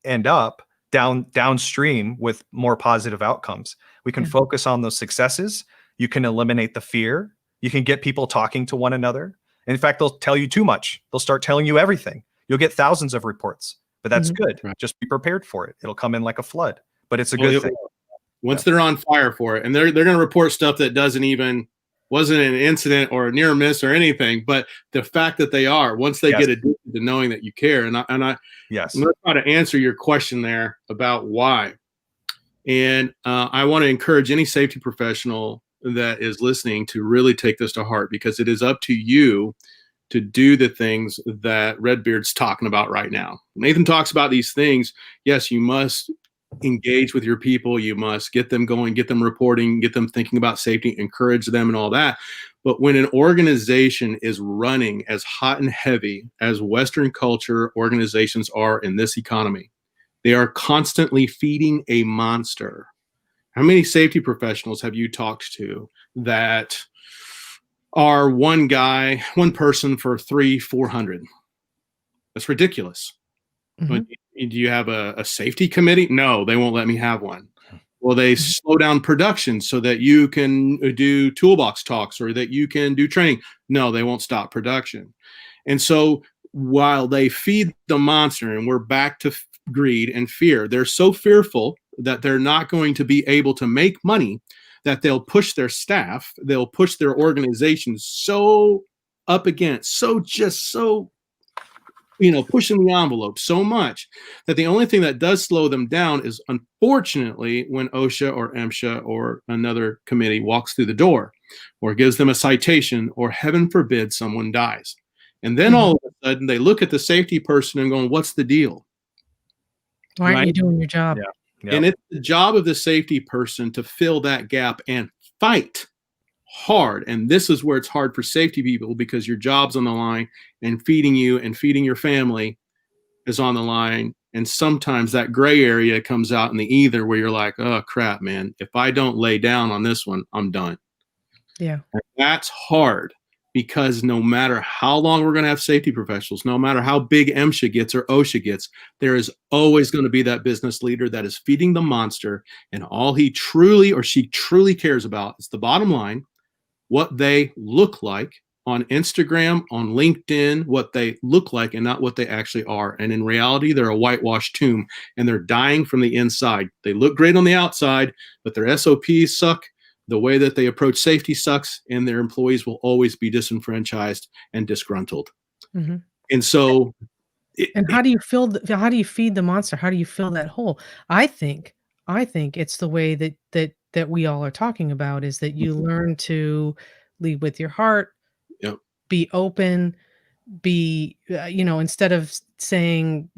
end up downstream with more positive outcomes? We can focus on those successes. You can eliminate the fear. You can get people talking to one another. And in fact, they'll tell you too much. They'll start telling you everything. You'll get thousands of reports, but that's good. Right. Just be prepared for it. It'll come in like a flood, but it's a good thing. Once they're on fire for it, and they're going to report stuff that wasn't an incident or a near miss or anything, but the fact that they are, once they get addicted to knowing that you care. And I'm going to try to answer your question there about why. And I want to encourage any safety professional that is listening to really take this to heart, because it is up to you to do the things that Redbeard's talking about right now. Nathan talks about these things. Yes, you must engage with your people. You must get them going, get them reporting, get them thinking about safety, encourage them and all that. But when an organization is running as hot and heavy as Western culture organizations are in this economy, they are constantly feeding a monster. How many safety professionals have you talked to that are one person for 300-400? That's ridiculous. But do you have a safety committee? No, they won't let me have one. Well, they slow down production so that you can do toolbox talks or that you can do training. No, they won't stop production. And so while they feed the monster, and we're back to greed and fear, they're so fearful that they're not going to be able to make money that they'll push their staff, they'll push their organization so up against, pushing the envelope so much that the only thing that does slow them down is, unfortunately, when OSHA or MSHA or another committee walks through the door or gives them a citation, or heaven forbid someone dies. And then all of a sudden they look at the safety person and going, what's the deal? Why aren't you doing your job? Yeah. Yep. And it's the job of the safety person to fill that gap and fight hard. And this is where it's hard for safety people, because your job's on the line, and feeding you and feeding your family is on the line. And sometimes that gray area comes out in the either, where you're like, oh crap, man, if I don't lay down on this one, I'm done. Yeah. And that's hard, because no matter how long we're going to have safety professionals, no matter how big MSHA gets or OSHA gets, there is always going to be that business leader that is feeding the monster, and all he truly or she truly cares about is the bottom line, what they look like on Instagram, on LinkedIn, what they look like and not what they actually are. And in reality, they're a whitewashed tomb, and they're dying from the inside. They look great on the outside, but their SOPs suck. The way that they approach safety sucks, and their employees will always be disenfranchised and disgruntled. Mm-hmm. And so, how do you how do you feed the monster? How do you fill that hole? I think it's the way that we all are talking about, is that you learn to lead with your heart, yep. be open, be, instead of saying,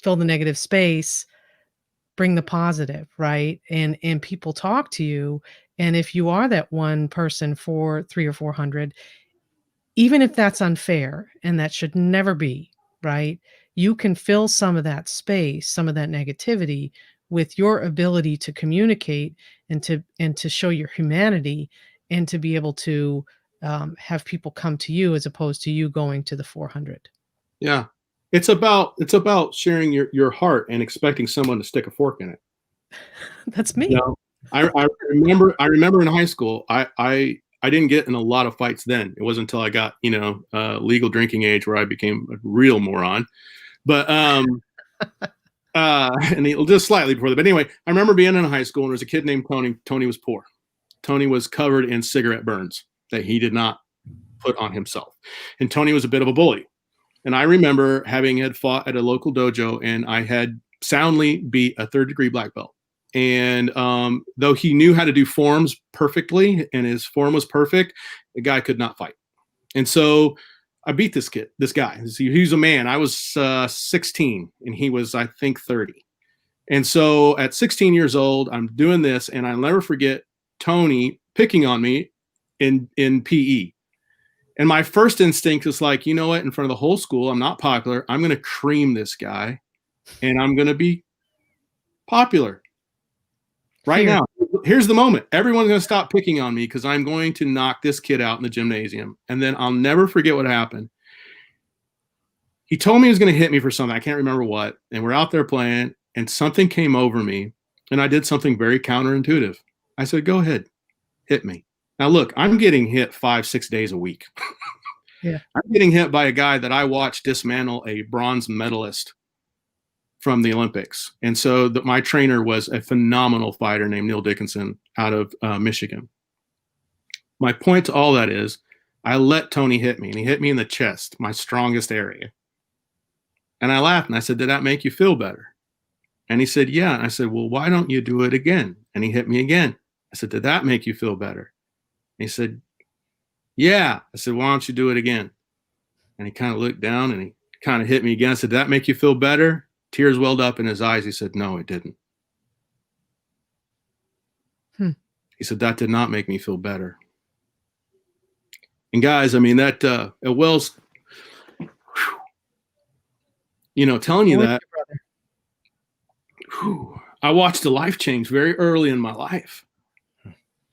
fill the negative space, bring the positive, right? And people talk to you. And if you are that one person for 300 or 400, even if that's unfair, and that should never be, right? You can fill some of that space, some of that negativity, with your ability to communicate and to show your humanity, and to be able to have people come to you as opposed to you going to the 400. Yeah. It's about sharing your heart and expecting someone to stick a fork in it. That's me. You know, I remember in high school, I didn't get in a lot of fights then. It wasn't until I got, legal drinking age where I became a real moron. But and just slightly before that. But anyway, I remember being in high school, and there was a kid named Tony. Tony was poor. Tony was covered in cigarette burns that he did not put on himself. And Tony was a bit of a bully. And I remember had fought at a local dojo, and I had soundly beat a 3rd-degree black belt. And though he knew how to do forms perfectly, and his form was perfect, the guy could not fight. And so I beat this guy. He was a man. I was 16, and he was, I think, 30. And so at 16 years old, I'm doing this, and I'll never forget Tony picking on me in PE. And my first instinct is like, you know what? In front of the whole school, I'm not popular. I'm going to cream this guy, and I'm going to be popular. Right now, here's the moment. Everyone's going to stop picking on me because I'm going to knock this kid out in the gymnasium. And then I'll never forget what happened. He told me he was going to hit me for something. I can't remember what. And we're out there playing, and something came over me, and I did something very counterintuitive. I said, go ahead, hit me. Now, look, I'm getting hit 5-6 days a week. Yeah. I'm getting hit by a guy that I watched dismantle a bronze medalist from the Olympics. And so my trainer was a phenomenal fighter named Neil Dickinson out of Michigan. My point to all that is I let Tony hit me, and he hit me in the chest, my strongest area. And I laughed, and I said, did that make you feel better? And he said, yeah. And I said, well, why don't you do it again? And he hit me again. I said, did that make you feel better? And he said, yeah. I said, why don't you do it again? And he kind of looked down, and he kind of hit me again. I said, did that make you feel better? Tears welled up in his eyes. He said, no, it didn't. He said, that did not make me feel better. And guys, I mean, that at Wells, telling you that, I watched a life change very early in my life.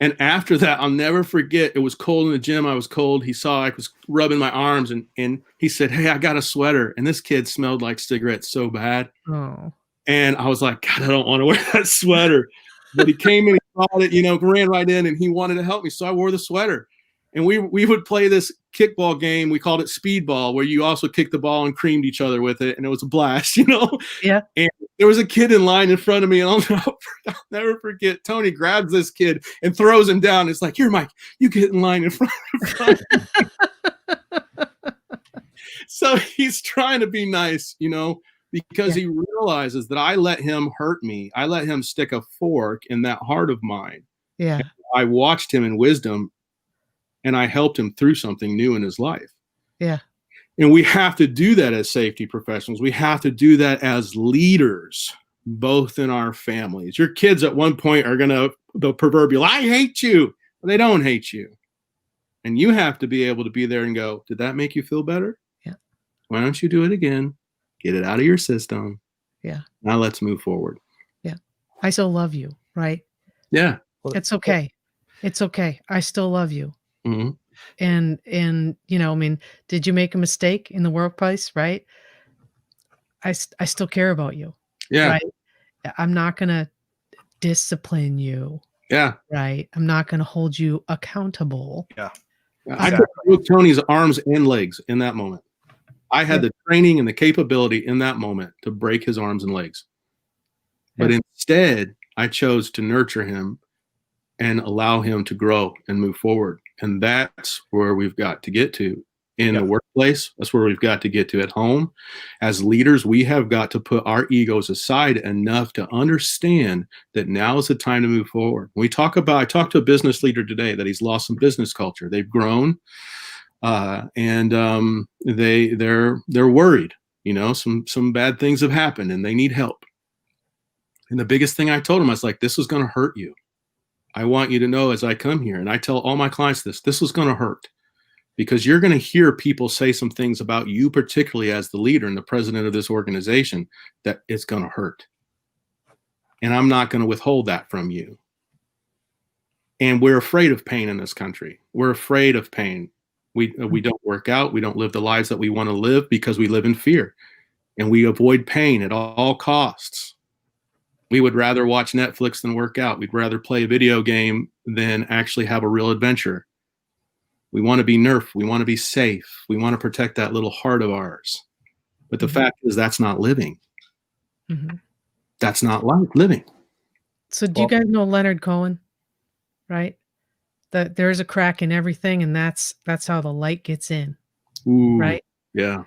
And after that, I'll never forget, it was cold in the gym. I was cold. He saw I was rubbing my arms, and he said, hey, I got a sweater. And this kid smelled like cigarettes so bad. Oh. And I was like, God, I don't want to wear that sweater. But he came in, he bought it, ran right in, and he wanted to help me. So I wore the sweater. And we would play this kickball game. We called it speedball, where you also kicked the ball and creamed each other with it. And it was a blast, Yeah. And there was a kid in line in front of me. And I'll never forget. Tony grabs this kid and throws him down. It's like, here, Mike, you get in line in front of me. So he's trying to be nice, because he realizes that I let him hurt me. I let him stick a fork in that heart of mine. Yeah. And I watched him in wisdom, and I helped him through something new in his life. Yeah. And we have to do that as safety professionals. We have to do that as leaders, both in our families. Your kids at one point are going to, the proverbial, I hate you. Well, they don't hate you. And you have to be able to be there and go, did that make you feel better? Yeah. Why don't you do it again? Get it out of your system. Yeah. Now let's move forward. Yeah. I still love you, right? Yeah. It's okay. It's okay. I still love you. Mm-hmm. And I mean, did you make a mistake in the workplace? Right. I still care about you. Yeah. Right. I'm not going to discipline you. Yeah. Right. I'm not going to hold you accountable. Yeah. I broke Tony's arms and legs in that moment. I had the training and the capability in that moment to break his arms and legs. But instead, I chose to nurture him and allow him to grow and move forward. And that's where we've got to get to in the workplace. That's where we've got to get to at home. As leaders, we have got to put our egos aside enough to understand that now is the time to move forward. I talked to a business leader today that he's lost some business culture. They've grown, and they're worried. You know, some bad things have happened and they need help. And the biggest thing I told him, I was like, this is going to hurt you. I want you to know as I come here, and I tell all my clients this is going to hurt, because you're going to hear people say some things about you, particularly as the leader and the president of this organization, that it's going to hurt. And I'm not going to withhold that from you. And we're afraid of pain in this country. We're afraid of pain. We don't work out. We don't live the lives that we want to live because we live in fear, and we avoid pain at all costs. We would rather watch Netflix than work out. We'd rather play a video game than actually have a real adventure. We want to be nerfed. We want to be safe. We want to protect that little heart of ours. But the fact is, that's not living. That's not life living. So do you guys know Leonard Cohen? Right? That there's a crack in everything, and that's how the light gets in. Ooh, right? Yeah.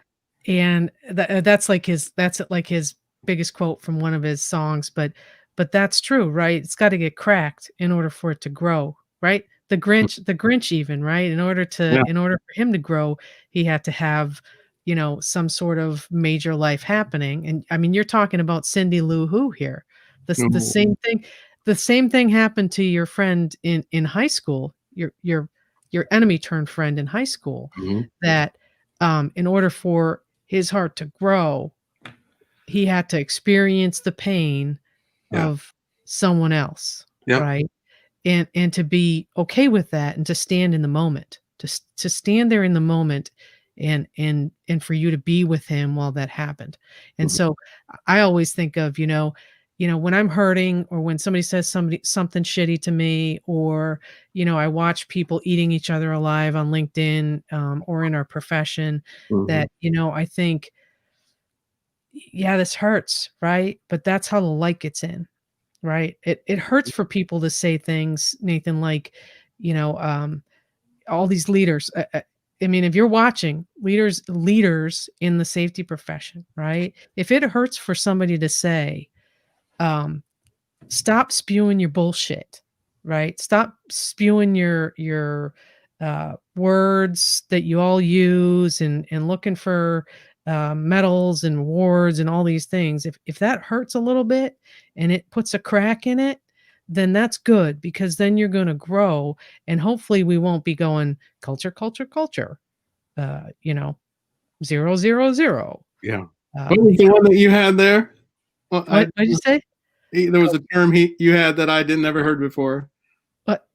And that's like his biggest quote from one of his songs, but that's true, right? It's got to get cracked in order for it to grow, right? The Grinch even, right? In order for him to grow, he had to have, some sort of major life happening. And I mean, you're talking about Cindy Lou Who here. The same thing happened to your friend in high school, your enemy turned friend in high school, that in order for his heart to grow, he had to experience the pain of someone else, right? And to be okay with that, and to stand in the moment, to stand there in the moment, and for you to be with him while that happened. And so I always think of, when I'm hurting, or when somebody says something shitty to me, or, I watch people eating each other alive on LinkedIn, or in our profession, that, I think, yeah, this hurts, right? But that's how the light gets in, right? It hurts for people to say things, Nathan, like, all these leaders. I mean, if you're watching leaders in the safety profession, right? If it hurts for somebody to say, stop spewing your bullshit, right? Stop spewing your words that you all use, and looking for medals and awards and all these things. If that hurts a little bit and it puts a crack in it, then that's good, because then you're going to grow, and hopefully we won't be going culture, 000. Yeah. What was the one that you had there? Well, what did you say? There was a term you had that I didn't ever heard before. What?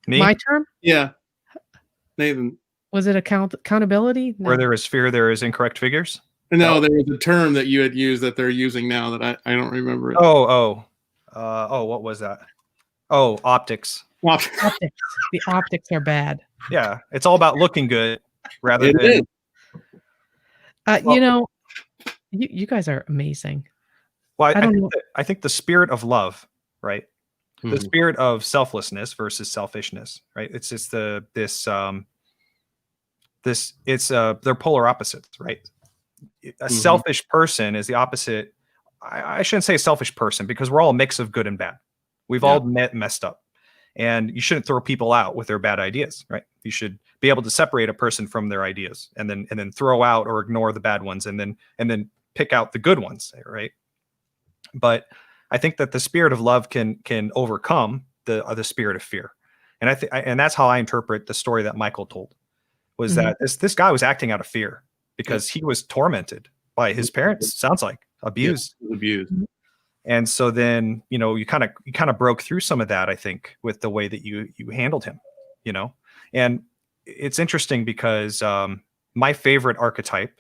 Me? My term? Yeah. Nathan. Was it accountability? No. Where there is fear, there is incorrect figures? No, there was a term that you had used that they're using now that I don't remember it. What was that? Oh, optics. Optics. The optics are bad. Yeah, it's all about looking good rather than. You guys are amazing. Well, I think the spirit of love, right? The spirit of selflessness versus selfishness, right? It's just they're polar opposites, right? A selfish person is the opposite. I shouldn't say a selfish person, because we're all a mix of good and bad. We've all messed up, and you shouldn't throw people out with their bad ideas, right? You should be able to separate a person from their ideas, and then throw out or ignore the bad ones, and then pick out the good ones, right? But I think that the spirit of love can overcome the spirit of fear, and and that's how I interpret the story that Michael told, was that this guy was acting out of fear because he was tormented by his parents. Sounds like abused. And so then, you kind of broke through some of that, I think, with the way that you handled him, and it's interesting because my favorite archetype,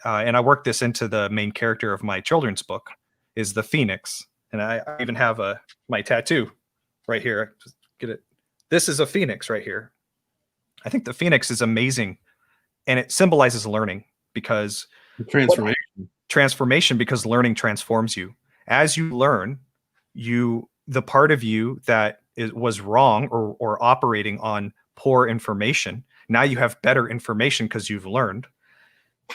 and I worked this into the main character of my children's book, is the phoenix. And I even have my tattoo right here. Just get it. This is a phoenix right here. I think the Phoenix is amazing, and it symbolizes learning because transformation, because learning transforms you. As you learn, the part of you that was wrong or operating on poor information, now you have better information because you've learned.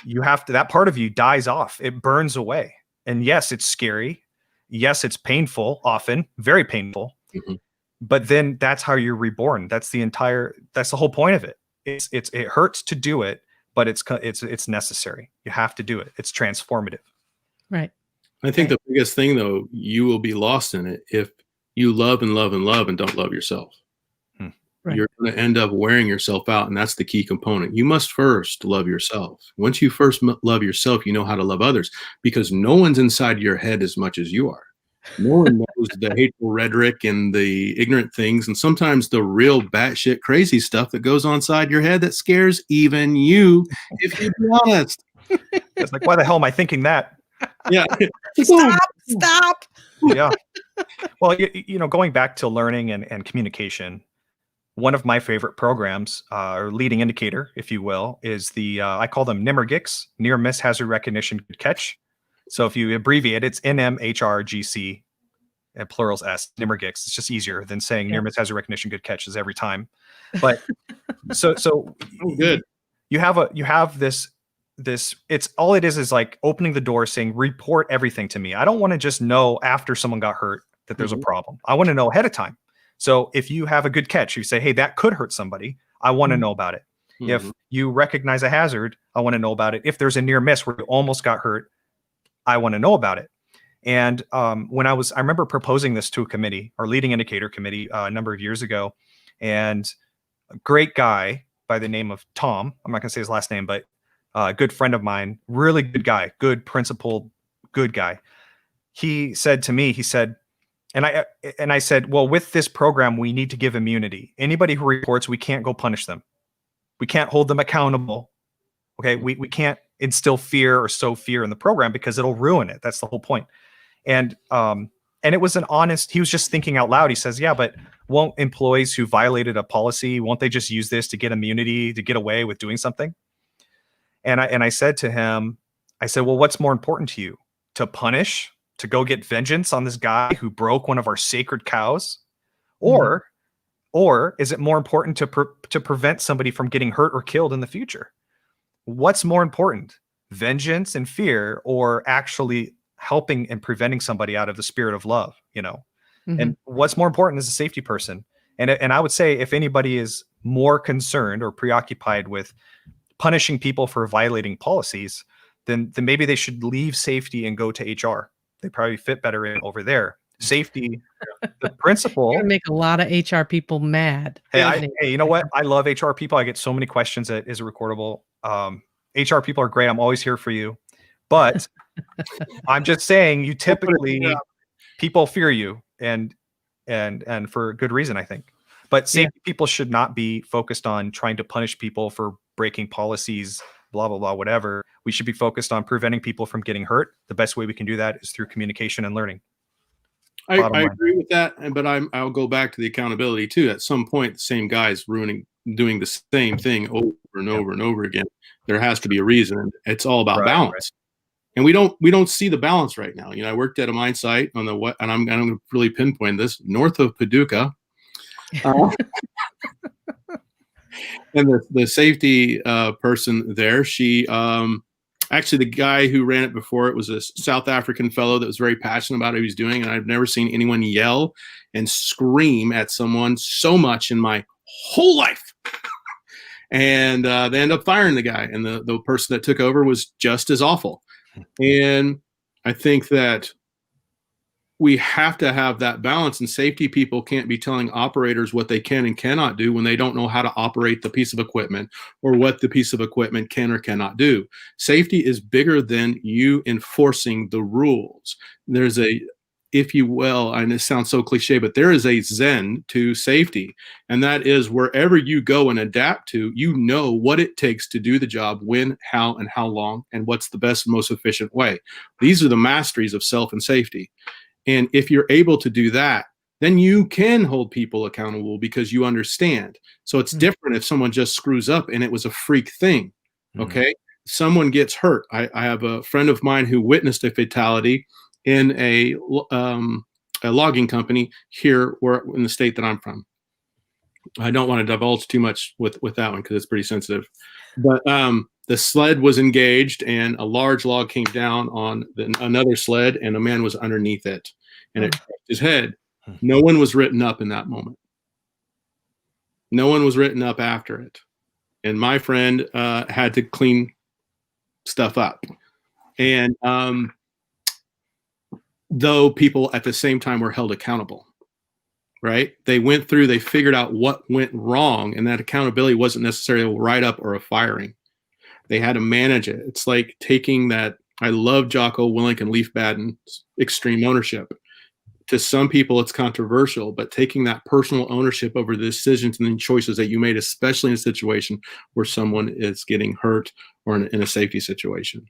That part of you dies off. It burns away. And yes, it's scary. Yes, it's painful, often very painful. Mm-hmm. But then that's how you're reborn. That's the whole point of it. It hurts to do it, but it's necessary. You have to do it. It's transformative. Right. I think the biggest thing, though, you will be lost in it if you love and love and love and don't love yourself. Right. You're going to end up wearing yourself out, and that's the key component. You must first love yourself. Once you first love yourself, you know how to love others, because no one's inside your head as much as you are. No one knows the hateful rhetoric and the ignorant things, and sometimes the real batshit crazy stuff that goes on inside your head that scares even you, if you be honest. It's like, why the hell am I thinking that? Yeah. Stop. Yeah. Well, going back to learning and communication, one of my favorite programs, or leading indicator, if you will, is I call them NMHRGCs, Near Miss Hazard Recognition Good Catch. So if you abbreviate, it's NMHRGC, and plurals S, NMHRGCs. It's just easier than saying Near Miss Hazard Recognition Good Catches every time. But so good. You have this. It's all it is like opening the door, saying, report everything to me. I don't want to just know after someone got hurt that there's a problem. I want to know ahead of time. So if you have a good catch, you say, hey, that could hurt somebody. I want to know about it. If you recognize a hazard, I want to know about it. If there's a near miss where you almost got hurt, I want to know about it. And when I remember proposing this to a committee, our leading indicator committee, a number of years ago, and a great guy by the name of Tom, I'm not going to say his last name, but a good friend of mine, really good guy, good principled, good guy. He said to me, and I said, well, with this program, we need to give immunity. Anybody who reports, we can't go punish them. We can't hold them accountable. Okay, we can't instill fear or sow fear in the program because it'll ruin it. That's the whole point. And it was he was just thinking out loud. He says, yeah, but won't employees who violated a policy, won't they just use this to get immunity, to get away with doing something? And I said to him, well, what's more important to you? To punish, to go get vengeance on this guy who broke one of our sacred cows? Or is it more important to prevent somebody from getting hurt or killed in the future? What's more important, vengeance and fear, or actually helping and preventing somebody out of the spirit of love, And what's more important as a safety person? And I would say if anybody is more concerned or preoccupied with punishing people for violating policies, then maybe they should leave safety and go to HR. They probably fit better in over there. Safety, the principle. You're gonna make a lot of HR people mad. Hey, you know what? I love HR people. I get so many questions that is recordable. HR people are great. I'm always here for you. But I'm just saying, you typically people fear you, and for good reason, I think. But safety people should not be focused on trying to punish people for breaking policies, blah, blah, blah, whatever. We should be focused on preventing people from getting hurt. The best way we can do that is through communication and learning. I agree with that, but I'll go back to the accountability too. At some point, the same guy's doing the same thing over and over and over again. There has to be a reason. It's all about balance. Right. And we don't see the balance right now. I worked at a mine site on and I'm going to really pinpoint this, north of Paducah. And the safety person there, she actually, the guy who ran it before, it was a South African fellow that was very passionate about what he was doing, and I've never seen anyone yell and scream at someone so much in my whole life. And they end up firing the guy, and the person that took over was just as awful. And I think that we have to have that balance, and safety people can't be telling operators what they can and cannot do when they don't know how to operate the piece of equipment or what the piece of equipment can or cannot do. Safety is bigger than you enforcing the rules. There's if you will, and it sounds so cliche, but there is a zen to safety. And that is wherever you go and adapt to, you know what it takes to do the job, when, how, and how long, and what's the best and most efficient way. These are the masteries of self and safety. And if you're able to do that, then you can hold people accountable because you understand. So it's different if someone just screws up and it was a freak thing. Okay. Someone gets hurt. I have a friend of mine who witnessed a fatality in a logging company here in the state that I'm from. I don't want to divulge too much with that one because it's pretty sensitive. But the sled was engaged and a large log came down on another sled and a man was underneath it and it crushed his head. No one was written up in that moment. No one was written up after it. And my friend had to clean stuff up. And though people at the same time were held accountable, right? They went through, they figured out what went wrong, and that accountability wasn't necessarily a write-up or a firing. They had to manage it. It's like taking that, I love Jocko Willink and Leif Baden's extreme ownership. To some people, it's controversial, but taking that personal ownership over the decisions and the choices that you made, especially in a situation where someone is getting hurt or in a safety situation.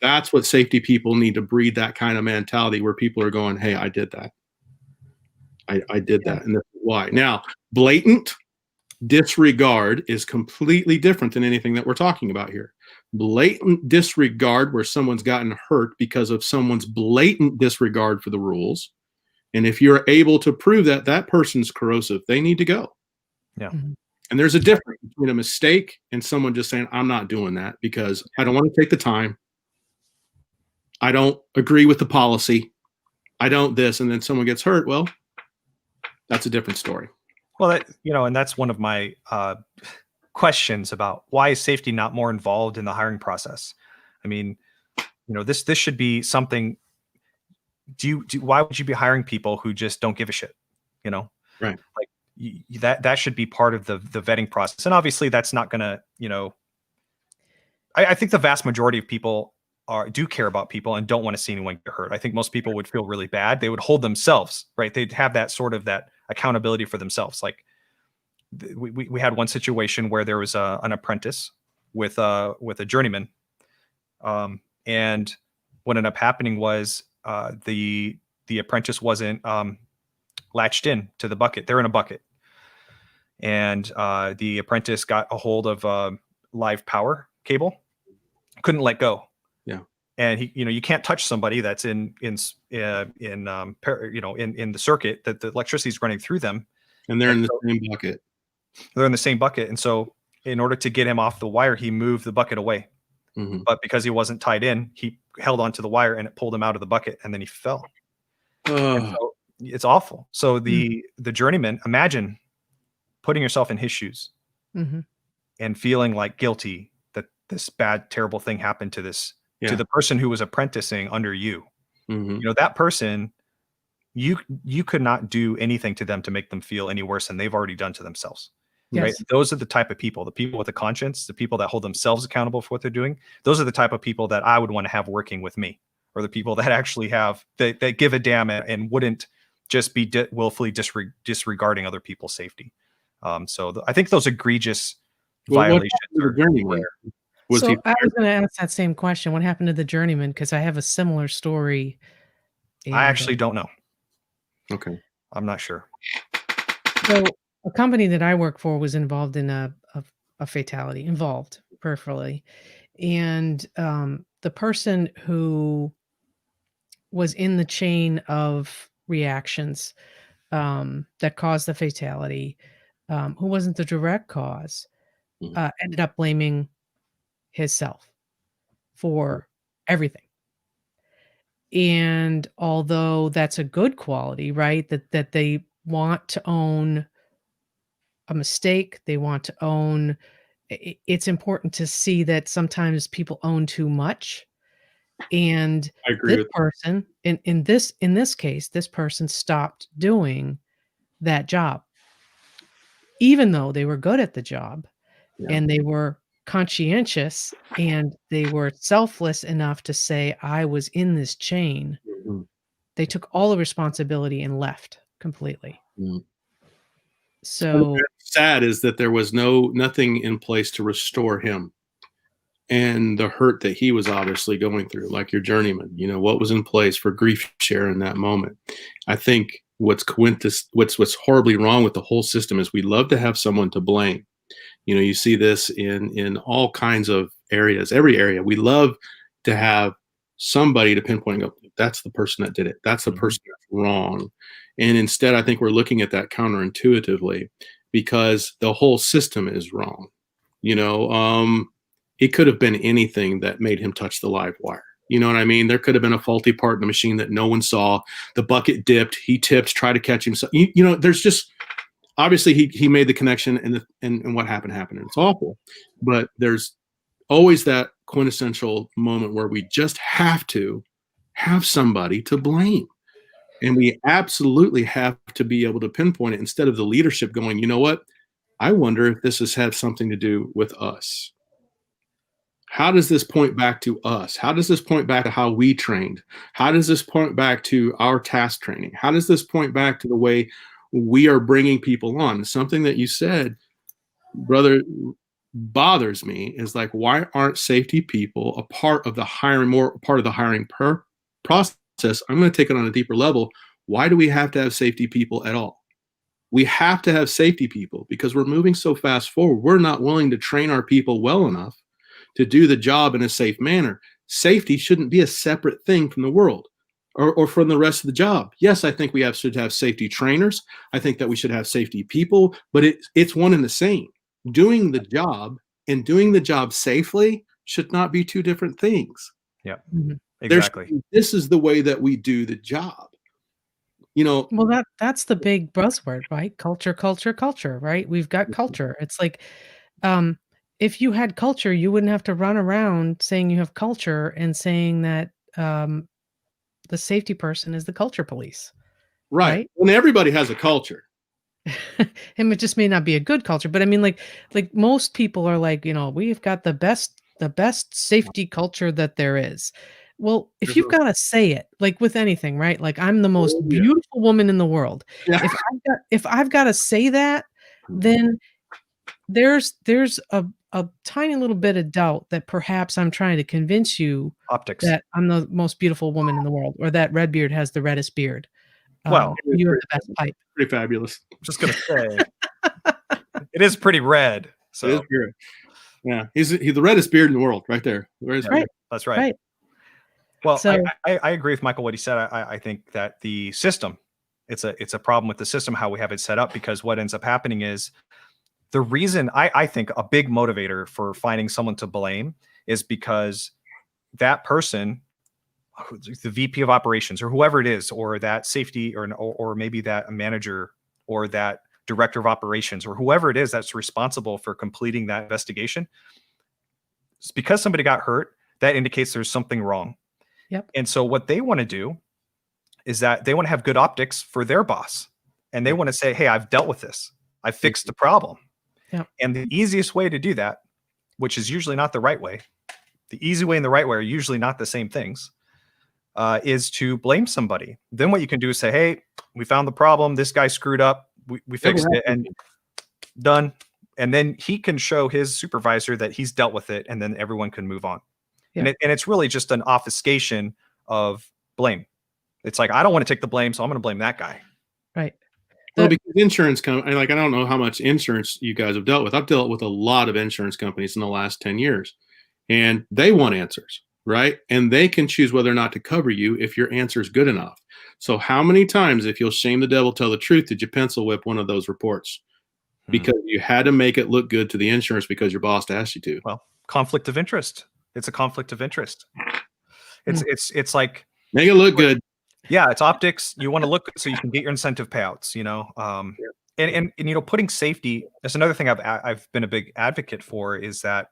That's what safety people need to breed, that kind of mentality where people are going, hey, I did that. I did that. And that's why. Now, blatant disregard is completely different than anything that we're talking about here. Blatant disregard where someone's gotten hurt because of someone's blatant disregard for the rules. And if you're able to prove that that person's corrosive, they need to go. Yeah. And there's a difference between a mistake and someone just saying, I'm not doing that because I don't want to take the time. I don't agree with the policy. I don't this. And then someone gets hurt. Well, that's a different story. Well, that, and that's one of my questions about why is safety not more involved in the hiring process? I mean, this should be something. Why would you be hiring people who just don't give a shit? Right. Like that should be part of the vetting process. And obviously that's not gonna, I think the vast majority of people do care about people and don't want to see anyone get hurt. I think most people would feel really bad. They would hold themselves, right? They'd have that sort of that accountability for themselves. Like we had one situation where there was an apprentice with a journeyman. And what ended up happening was the apprentice wasn't latched in to the bucket. They're in a bucket. And the apprentice got a hold of a live power cable, couldn't let go. Yeah. And he, you can't touch somebody that's in the circuit that the electricity is running through them. And they're in the same bucket. They're in the same bucket. And so in order to get him off the wire, he moved the bucket away. Mm-hmm. But because he wasn't tied in, he held onto the wire and it pulled him out of the bucket and then he fell. So it's awful. So the journeyman, imagine putting yourself in his shoes and feeling like guilty that this bad, terrible thing happened to to the person who was apprenticing under you. That person, you could not do anything to them to make them feel any worse than they've already done to themselves. Yes. Right? Those are the type of people with a conscience, the people that hold themselves accountable for what they're doing. Those are the type of people that I would want to have working with me, or the people that actually have that give a damn and wouldn't just be willfully disregarding other people's safety. So I think those egregious violations are rare. I was going to ask that same question. What happened to the journeyman? Because I have a similar story. I actually don't know. Okay. I'm not sure. So a company that I work for was involved in a fatality, involved peripherally. And the person who was in the chain of reactions that caused the fatality, who wasn't the direct cause, ended up blaming himself for everything. And although that's a good quality, right, that they want to own a mistake, they want to own, it's important to see that sometimes people own too much. And I agree this person, in this case, this person stopped doing that job, even though they were good at the job and they were conscientious and they were selfless enough to say, I was in this chain. They took all the responsibility and left completely. So sad is that there was nothing in place to restore him and the hurt that he was obviously going through, like your journeyman. What was in place for grief share in that moment? I think what's horribly wrong with the whole system is we love to have someone to blame. You see this in all kinds of areas, every area. We love to have somebody to pinpoint and go, that's the person that did it. That's the person that's wrong. And instead, I think we're looking at that counterintuitively because the whole system is wrong. It could have been anything that made him touch the live wire. You know what I mean? There could have been a faulty part in the machine that no one saw. The bucket dipped. He tipped, tried to catch himself. There's just obviously he made the connection, and what happened. And it's awful. But there's always that quintessential moment where we just have to have somebody to blame. And we absolutely have to be able to pinpoint it instead of the leadership going, you know what? I wonder if this has had something to do with us. How does this point back to us? How does this point back to how we trained? How does this point back to our task training? How does this point back to the way we are bringing people on? Something that you said, brother, bothers me is like, why aren't safety people a part of the hiring, more part of the hiring process? I'm going to take it on a deeper level. Why do we have to have safety people at all? We have to have safety people because we're moving so fast forward. We're not willing to train our people well enough to do the job in a safe manner. Safety shouldn't be a separate thing from the world or from the rest of the job. Yes, I think we should have safety trainers. I think that we should have safety people, but it's one and the same. Doing the job and doing the job safely should not be two different things. Yeah, exactly. This is the way that we do the job. Well, that's the big buzzword, right? Culture, culture, culture, right? We've got culture. It's like, if you had culture, you wouldn't have to run around saying you have culture and saying that the safety person is the culture police. Right. When everybody has a culture. And it just may not be a good culture, but I mean, like most people are like, we've got the best safety culture that there is. Well, if you've got to say it, like with anything, right? Like I'm the most beautiful woman in the world. Yeah. If I've got to say that, then there's a tiny little bit of doubt that perhaps I'm trying to convince you that I'm the most beautiful woman in the world, or that Redbeard has the reddest beard. Well, you have the best pipe. Pretty fabulous. I'm just gonna say, it is pretty red. So it is good. Yeah, he's the reddest beard in the world, right there. Right. That's right. Well, so, I agree with Michael what he said. I think that the system, it's a problem with the system how we have it set up, because what ends up happening is the reason I think a big motivator for finding someone to blame is because that person, the VP of operations or whoever it is, or that safety or maybe that manager or that director of operations or whoever it is that's responsible for completing that investigation, it's because somebody got hurt, that indicates there's something wrong. Yep. And so what they want to do is that they want to have good optics for their boss, and they want to say, hey, I've dealt with this. I fixed the problem. Yep. And the easiest way to do that, which is usually not the right way, the easy way and the right way are usually not the same things, is to blame somebody. Then what you can do is say, hey, we found the problem. This guy screwed up. We fixed it and done. And then he can show his supervisor that he's dealt with it, and then everyone can move on. Yeah. And it's really just an obfuscation of blame. It's like, I don't want to take the blame, so I'm going to blame that guy. Right. Well, because insurance company, I don't know how much insurance you guys have dealt with. I've dealt with a lot of insurance companies in the last 10 years, and they want answers, right? And they can choose whether or not to cover you if your answer is good enough. So how many times, if you'll shame the devil, tell the truth, did you pencil whip one of those reports? Because you had to make it look good to the insurance because your boss asked you to. Well, conflict of interest. It's a conflict of interest. It's like, make it look good. Yeah, it's optics. You want to look so you can get your incentive payouts, and putting safety. That's another thing I've been a big advocate for, is that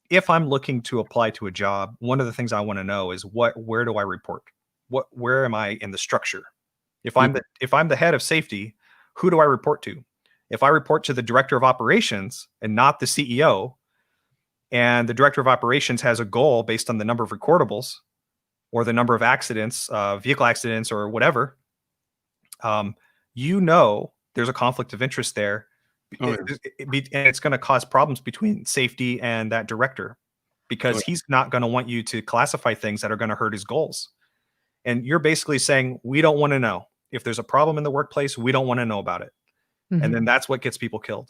if I'm looking to apply to a job, one of the things I want to know is where do I report? Where am I in the structure? If I'm the head of safety, who do I report to? If I report to the director of operations and not the CEO, and the director of operations has a goal based on the number of recordables or the number of accidents, vehicle accidents or whatever, there's a conflict of interest there. And it's going to cause problems between safety and that director, because he's not going to want you to classify things that are going to hurt his goals. And you're basically saying, we don't want to know. if there's a problem in the workplace, we don't want to know about it. And then that's what gets people killed.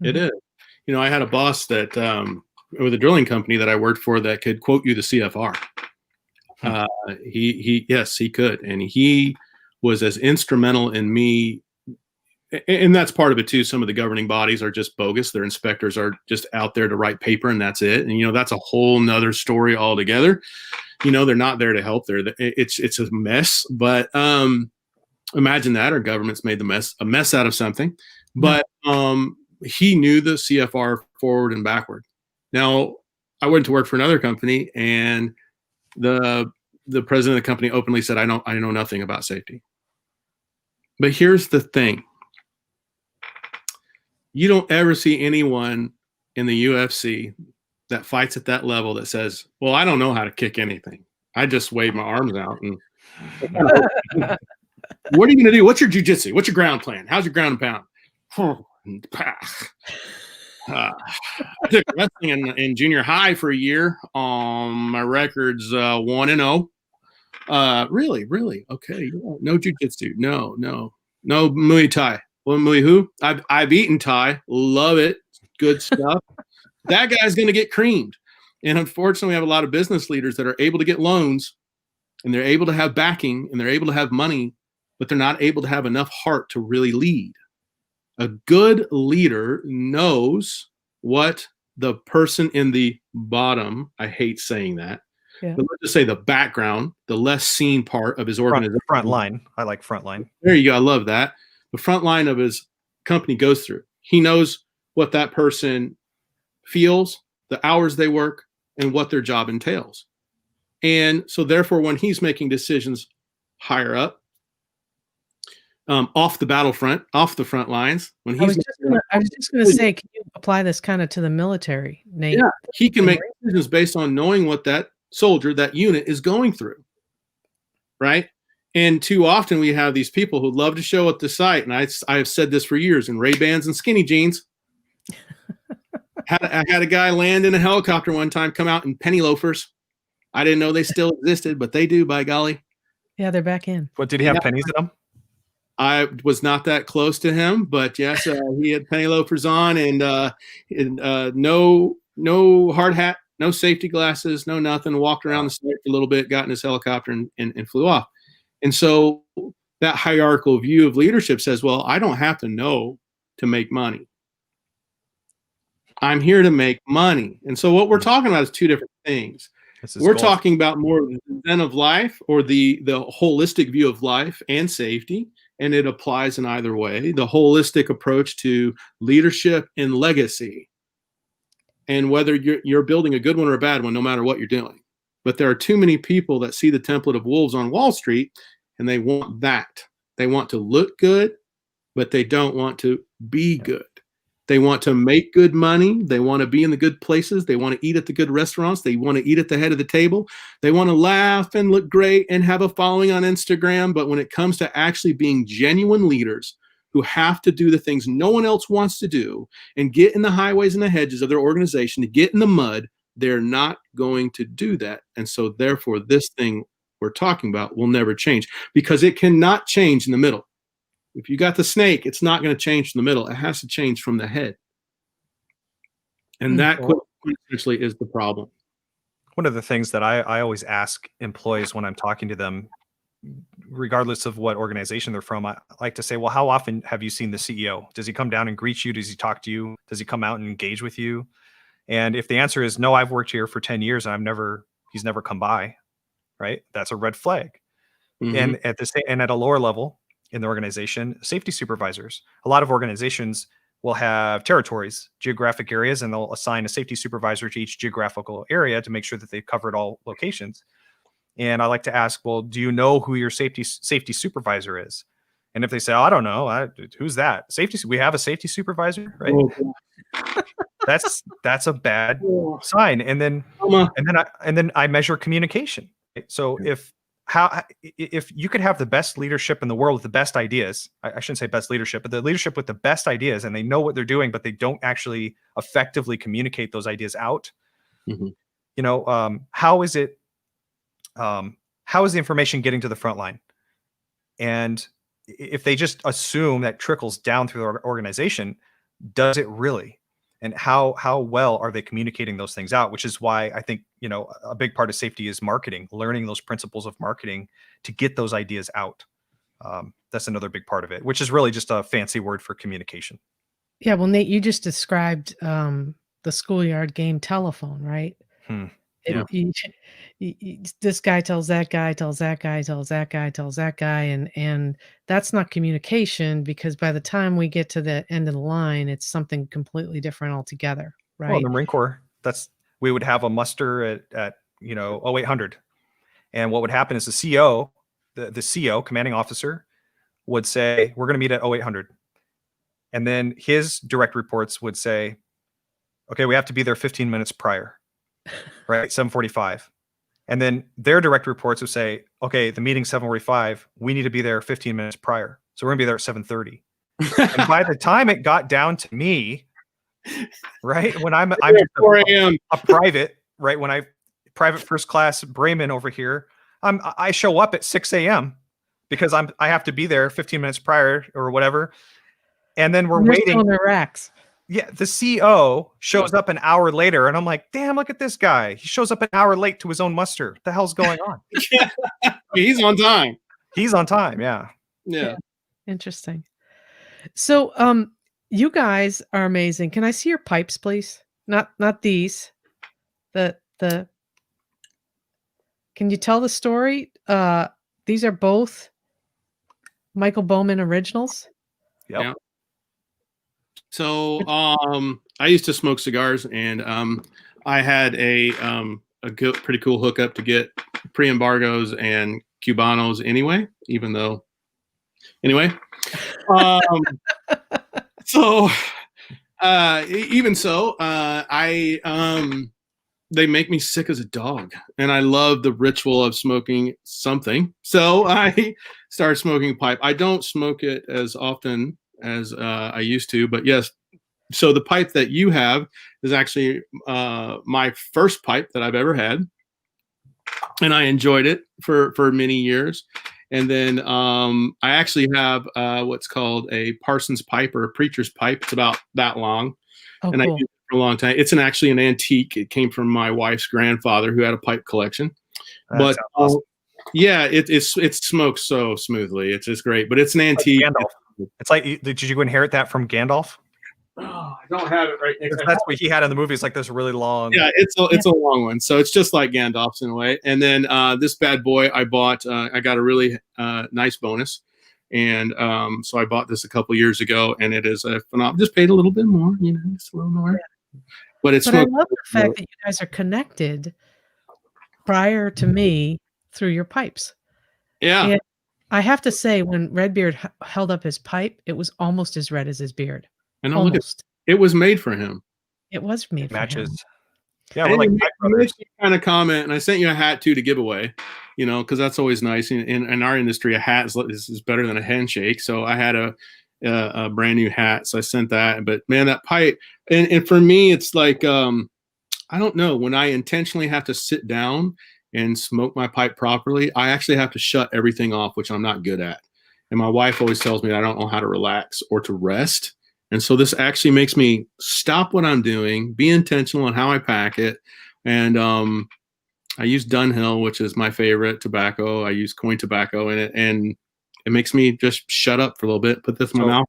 It is. You know, I had a boss that with a drilling company that I worked for that could quote you the CFR. Yes, he could. And he was as instrumental in me. And that's part of it too. Some of the governing bodies are just bogus. Their inspectors are just out there to write paper, and that's it. And, you know, that's a whole nother story altogether. You know, they're not there to help. It's a mess. But imagine that our government's made a mess out of something. But he knew the CFR forward and backward. Now, I went to work for another company, and the president of the company openly said, I know nothing about safety. But here's the thing. You don't ever see anyone in the UFC that fights at that level that says, well, I don't know how to kick anything. I just wave my arms out. And what are you going to do? What's your jiu-jitsu? What's your ground plan? How's your ground and pound? I took wrestling in junior high for a year. My record's 1-0. Really? Okay. No jiu-jitsu. No Muay Thai. Well, Muay who? I've eaten Thai. Love it. Good stuff. That guy's going to get creamed. And unfortunately, we have a lot of business leaders that are able to get loans, and they're able to have backing, and they're able to have money, but they're not able to have enough heart to really lead. A good leader knows what the person in the bottom, I hate saying that, but let's just say the background, the less seen part of his organization. Front line. I like front line. There you go. I love that. The front line of his company goes through. He knows what that person feels, the hours they work, and what their job entails. And so therefore, when he's making decisions higher up, off the battlefront, off the front lines, when he's I was just going to say, can you apply this kind of to the military, Nate? Yeah, he can make decisions based on knowing what that soldier, that unit is going through, right? And too often we have these people who love to show at the site, and I have said this for years, in Ray-Bans and skinny jeans. I had a guy land in a helicopter one time, come out in penny loafers. I didn't know they still existed, but they do, by golly. Yeah, they're back in. What, did he have pennies in them? I was not that close to him, but yes, he had penny loafers on, and no hard hat, no safety glasses, no nothing. Walked around the site for a little bit, got in his helicopter, and flew off. And so that hierarchical view of leadership says, well, I don't have to know to make money. I'm here to make money. And so what we're talking about is two different things. We're talking about more of the zen of life, or the holistic view of life and safety, and it applies in either way. The holistic approach to leadership and legacy, and whether you're building a good one or a bad one, no matter what you're doing. But there are too many people that see the template of wolves on Wall Street, and they want that. They want to look good, but they don't want to be good. They want to make good money. They want to be in the good places. They want to eat at the good restaurants. They want to eat at the head of the table. They want to laugh and look great and have a following on Instagram. But when it comes to actually being genuine leaders who have to do the things no one else wants to do and get in the highways and the hedges of their organization, to get in the mud, they're not going to do that. And so therefore, this thing we're talking about will never change, because it cannot change in the middle. If you got the snake, it's not going to change from the middle. It has to change from the head. And that essentially is the problem. One of the things that I always ask employees when I'm talking to them, regardless of what organization they're from, I like to say, well, how often have you seen the CEO? Does he come down and greet you? Does he talk to you? Does he come out and engage with you? And if the answer is no, I've worked here for 10 years and he's never come by, right? That's a red flag. Mm-hmm. And at a lower level in the organization, safety supervisors. A lot of organizations will have territories, geographic areas, and they'll assign a safety supervisor to each geographical area to make sure that they've covered all locations. And I like to ask, well, do you know who your safety supervisor is? And if they say, oh, I don't know, who's that? We have a safety supervisor, right? Oh, that's a bad sign. And then I measure communication. Right? So if you could have the best leadership in the world with the best ideas, I shouldn't say best leadership, but the leadership with the best ideas, and they know what they're doing, but they don't actually effectively communicate those ideas out. Mm-hmm. How is the information getting to the front line? And if they just assume that trickles down through the organization, does it really? And how well are they communicating those things out? Which is why I think, a big part of safety is marketing, learning those principles of marketing to get those ideas out. That's another big part of it, which is really just a fancy word for communication. Yeah, well, Nate, you just described the schoolyard game telephone, right? Yeah. This guy tells that guy, tells that guy, tells that guy, tells that guy, and that's not communication, because by the time we get to the end of the line, it's something completely different altogether, Well, in right? the Marine Corps, we would have a muster at 0800, and what would happen is the CO, the CO, commanding officer, would say, "We're going to meet at 0800," and then his direct reports would say, "Okay, we have to be there 15 minutes prior." Right, 7:45. And then their direct reports would say, "Okay, the meeting's 7:45. We need to be there 15 minutes prior. So we're gonna be there at 7:30." And by the time it got down to me, right, when I'm just 4 a.m. a private, right, when private first class Braymen over here, I show up at 6 a.m. because I have to be there 15 minutes prior or whatever. And then we're They're waiting. still in their racks. Yeah, the CO shows up an hour later, and I'm like, damn, look at this guy. He shows up an hour late to his own muster. What the hell's going on? He's on time. He's on time, yeah. Yeah. Interesting. So, you guys are amazing. Can I see your pipes, please? Not these. The Can you tell the story? These are both Mikel Bowman originals. Yep. Yeah. So I used to smoke cigars, and I had a pretty cool hookup to get pre-embargos and Cubanos anyway, even though anyway. So even so, they make me sick as a dog, and I love the ritual of smoking something. So I started smoking pipe. I don't smoke it as often as I used to, but yes. So the pipe that you have is actually my first pipe that I've ever had, and I enjoyed it for many years. And then I actually have what's called a parson's pipe, or a preacher's pipe. It's about that long, and cool. I used it for a long time. It's actually an antique. It came from my wife's grandfather, who had a pipe collection. But awesome. yeah, it smokes so smoothly. It's just great. But it's an antique. It's like, did you inherit that from Gandalf? Oh, I don't have it right next. That's what he had in the movie. It's like this really long. Yeah, it's a long one. So it's just like Gandalf's in a way. And then this bad boy I bought. I got a really nice bonus, and so I bought this a couple years ago, and it is a phenomenal. Just paid a little bit more, just a little more. Yeah. But I love the fact that you guys are connected prior to me through your pipes. Yeah. And I have to say, when Redbeard held up his pipe, it was almost as red as his beard. And look at it was made for him. It was made for matches. him. Yeah, we're like kind of comment, and I sent you a hat too to give away, because that's always nice. In our industry, a hat is better than a handshake. So I had a brand new hat, so I sent that. But man, that pipe, and for me, it's like I don't know, when I intentionally have to sit down and smoke my pipe properly, I actually have to shut everything off, which I'm not good at. And my wife always tells me I don't know how to relax or to rest. And so this actually makes me stop what I'm doing, be intentional on how I pack it. And I use Dunhill, which is my favorite tobacco. I use coin tobacco in it, and it makes me just shut up for a little bit, put this in my mouth.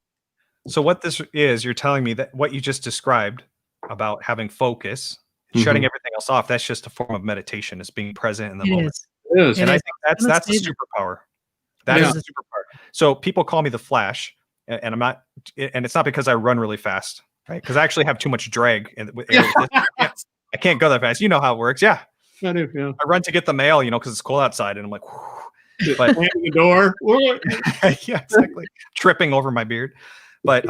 So what this is, you're telling me that what you just described about having focus, shutting everything else off, that's just a form of meditation. It's being present in the moment. It is. And I think that's a superpower. That is a superpower. So people call me the Flash. And I'm not, and it's not because I run really fast, right? Because I actually have too much drag. I can't go that fast. You know how it works. Yeah. I do. Yeah. I run to get the mail, because it's cold outside, and I'm like, whew. But the door. yeah, exactly. Tripping over my beard. But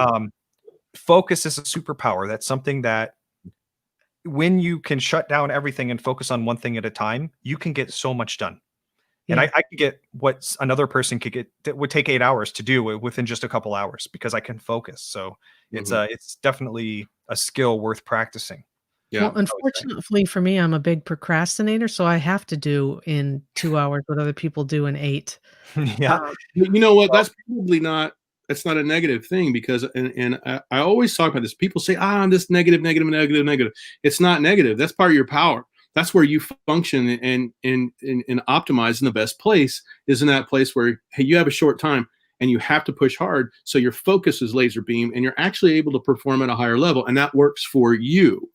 focus is a superpower. That's something that when you can shut down everything and focus on one thing at a time, you can get so much done. And I can get what another person could get that would take 8 hours to do within just a couple hours, because I can focus. So it's definitely a skill worth practicing. Yeah. Well, unfortunately for me, I'm a big procrastinator, so I have to do in 2 hours what other people do in 8. Yeah. Um, You know what? Well, That's probably not. That's not a negative thing because, and I always talk about this. People say, I'm this negative, negative, negative, negative. It's not negative. That's part of your power. That's where you function and optimize in the best place is in that place where, hey, you have a short time and you have to push hard. So your focus is laser beam and you're actually able to perform at a higher level. And that works for you.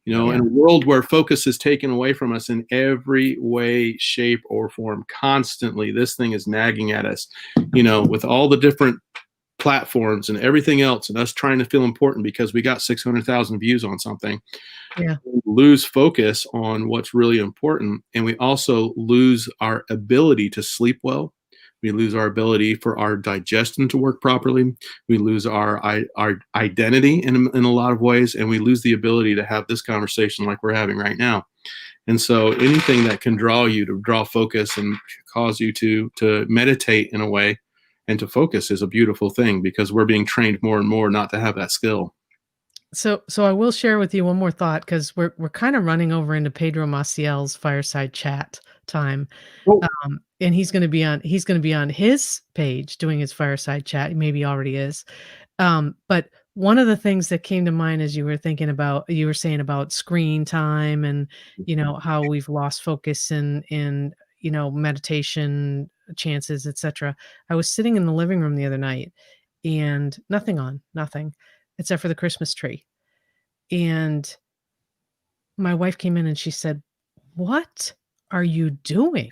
You know, Yeah. in a world where focus is taken away from us in every way, shape, or form, constantly, this thing is nagging at us, you know, with all the different platforms and everything else, and us trying to feel important because we got 600,000 views on something. Yeah. We lose focus on what's really important. And we also lose our ability to sleep well. We lose our ability for our digestion to work properly. We lose our identity in a lot of ways, and we lose the ability to have this conversation like we're having right now. And so anything that can draw you to draw focus and cause you to meditate in a way and to focus is a beautiful thing because we're being trained more and more not to have that skill. So I will share with you one more thought because we're kind of running over into Pedro Maciel's fireside chat time. Oh, And he's gonna be on his page doing his fireside chat. He maybe already is. But one of the things that came to mind as you were saying about screen time and, how we've lost focus in, meditation chances, etc. I was sitting in the living room the other night and nothing, except for the Christmas tree. And my wife came in and she said, "What are you doing?"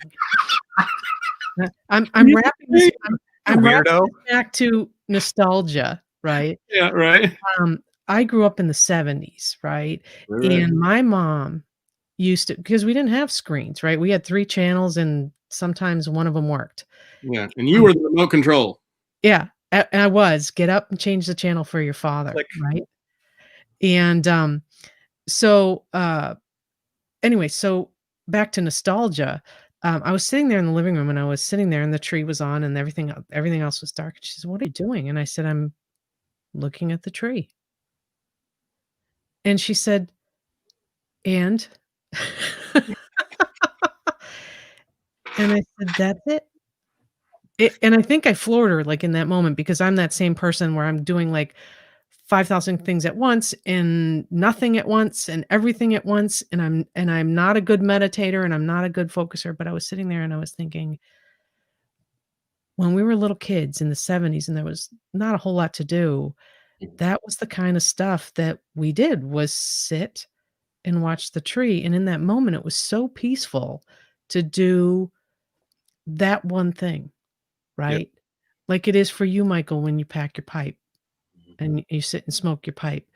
I'm wrapping this I'm you I'm wrapping weirdo. this back to nostalgia, right? yeah, right. I grew up in the '70s, right? Right. And my mom used to because we didn't have screens, right? We had 3 channels and sometimes one of them worked. Yeah. And you Um, were the remote control. yeah, and I was, "Get up and change the channel for your father," Click. right? And, so, anyway, so back to nostalgia. I was sitting there in the living room and I was sitting there and the tree was on and everything else was dark. And she says, "What are you doing?" And I said, "I'm looking at the tree." And she said, "And?" And I said, "That's it." And I think I floored her like in that moment because I'm that same person where I'm doing like 5,000 things at once and nothing at once and everything at once and I'm not a good meditator and I'm not a good focuser, but I was sitting there and I was thinking, when we were little kids in the '70s and there was not a whole lot to do, that was the kind of stuff that we did was sit and watch the tree, and in that moment, it was so peaceful to do that one thing, Yeah. right? Like it is for you, Michael, when you pack your pipe and you sit and smoke your pipe,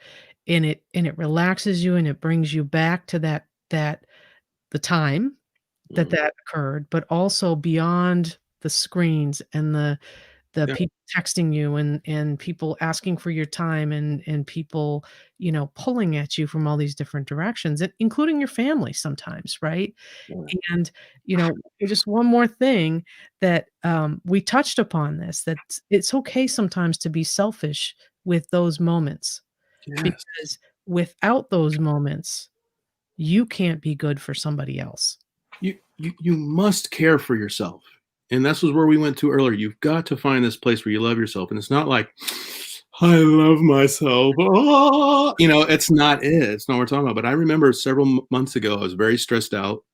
and it relaxes you and it brings you back to that the time that Mhm. that occurred, but also beyond the screens and the Yeah. people texting you and people asking for your time and people, pulling at you from all these different directions, and including your family sometimes, right? Yeah. And, just one more thing that, we touched upon this, that it's okay sometimes to be selfish with those moments, Yes. because without those moments, you can't be good for somebody else. You must care for yourself. And that's was where we went to earlier. You've got to find this place where you love yourself. And it's not like I love myself. Oh, you know, it's not it. It's not what we're talking about. But I remember several months ago, I was very stressed out,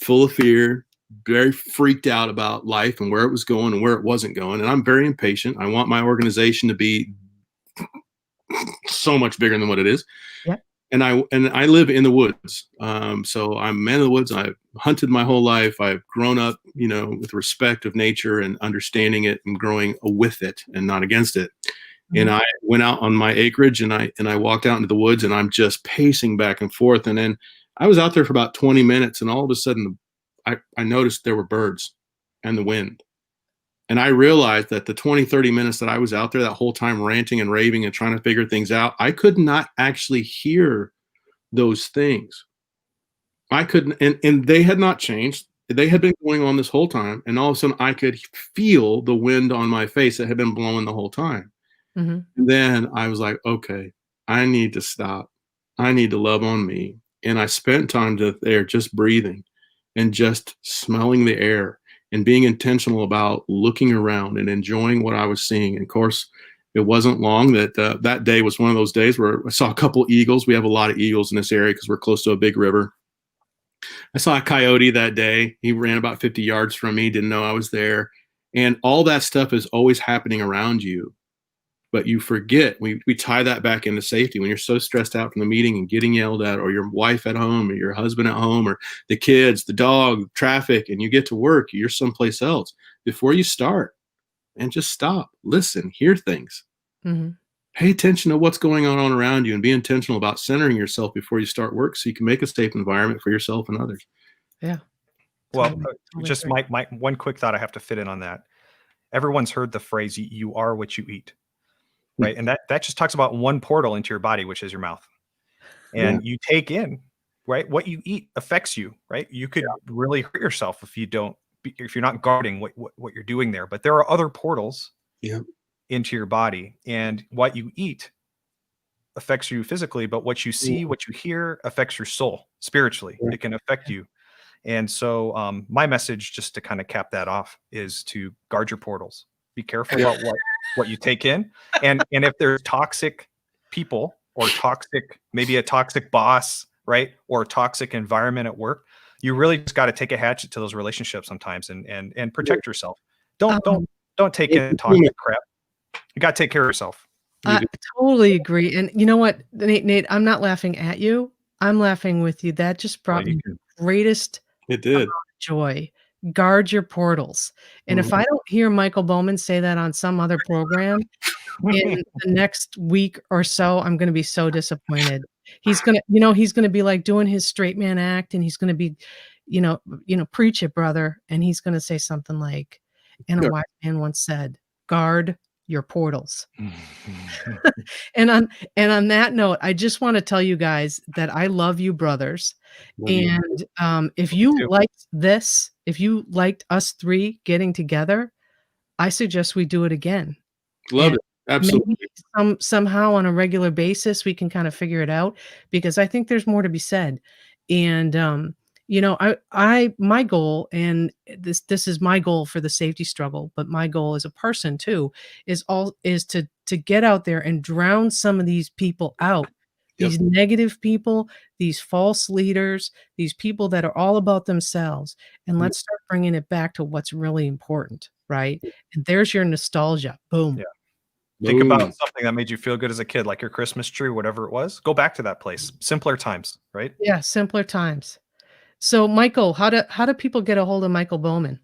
full of fear, very freaked out about life and where it was going and where it wasn't going. And I'm very impatient. I want my organization to be so much bigger than what it is. Yep. And I live in the woods, so I'm a man of the woods. I've hunted my whole life. I've grown up, you know, with respect of nature and understanding it and growing with it and not against it. And Mhm. I went out on my acreage and I walked out into the woods and I'm just pacing back and forth. And then I was out there for about 20 minutes, and all of a sudden, I noticed there were birds and the wind. And I realized that the 20, 30 minutes that I was out there that whole time ranting and raving and trying to figure things out, I could not actually hear those things. I couldn't, and they had not changed. They had been going on this whole time. And all of a sudden I could feel the wind on my face that had been blowing the whole time. Mhm. And then I was like, okay, I need to stop. I need to love on me. And I spent time there just breathing and just smelling the air and being intentional about looking around and enjoying what I was seeing. And of course, it wasn't long that that day was one of those days where I saw a couple eagles. We have a lot of eagles in this area because we're close to a big river. I saw a coyote that day. He ran about 50 yards from me, didn't know I was there. And all that stuff is always happening around you. But you forget, we tie that back into safety. When you're so stressed out from the meeting and getting yelled at, or your wife at home, or your husband at home, or the kids, the dog, traffic, and you get to work, you're someplace else. Before you start, and just stop, listen, hear things. Mm-hmm. Pay attention to what's going on around you and be intentional about centering yourself before you start work so you can make a safe environment for yourself and others. Yeah. Well, Totally just agree. my one quick thought I have to fit in on that. Everyone's heard the phrase, you are what you eat, right? And that just talks about one portal into your body, which is your mouth. And you take in, right? What you eat affects you, right? You could really hurt yourself if you're not guarding what you're doing there. But there are other portals into your body, and what you eat affects you physically, but what you see, what you hear affects your soul spiritually. It can affect you. And so my message, just to kind of cap that off, is to guard your portals. Be careful about what you take in. And if there's toxic people or maybe a toxic boss, right? Or a toxic environment at work, you really just got to take a hatchet to those relationships sometimes and protect yourself. Don't take in toxic crap. You got to take care of yourself. I totally agree. And you know what, Nate, I'm not laughing at you. I'm laughing with you. That just brought me the greatest joy. Guard your portals. And if I don't hear Mikel Bowman say that on some other program in the next week or so, I'm going to be so disappointed. He's going to, he's going to be like doing his straight man act, and he's going to be, preach it, brother. And he's going to say something like, and a wise man once said, guard your portals. And on that note, I just want to tell you guys that I love you, brothers. And if you liked this, if you liked us three getting together, I suggest we do it again. Love it. Absolutely. Maybe somehow on a regular basis, we can kind of figure it out, because I think there's more to be said. And my goal, and this is my goal for the safety struggle, but my goal as a person too, is to get out there and drown some of these people out. These negative people, these false leaders, these people that are all about themselves. And let's start bringing it back to what's really important, right? And there's your nostalgia. Boom. Yeah. Think about something that made you feel good as a kid, like your Christmas tree, whatever it was. Go back to that place. Simpler times, right? Yeah, simpler times. So, Michael, how do people get a hold of Mikel Bowman?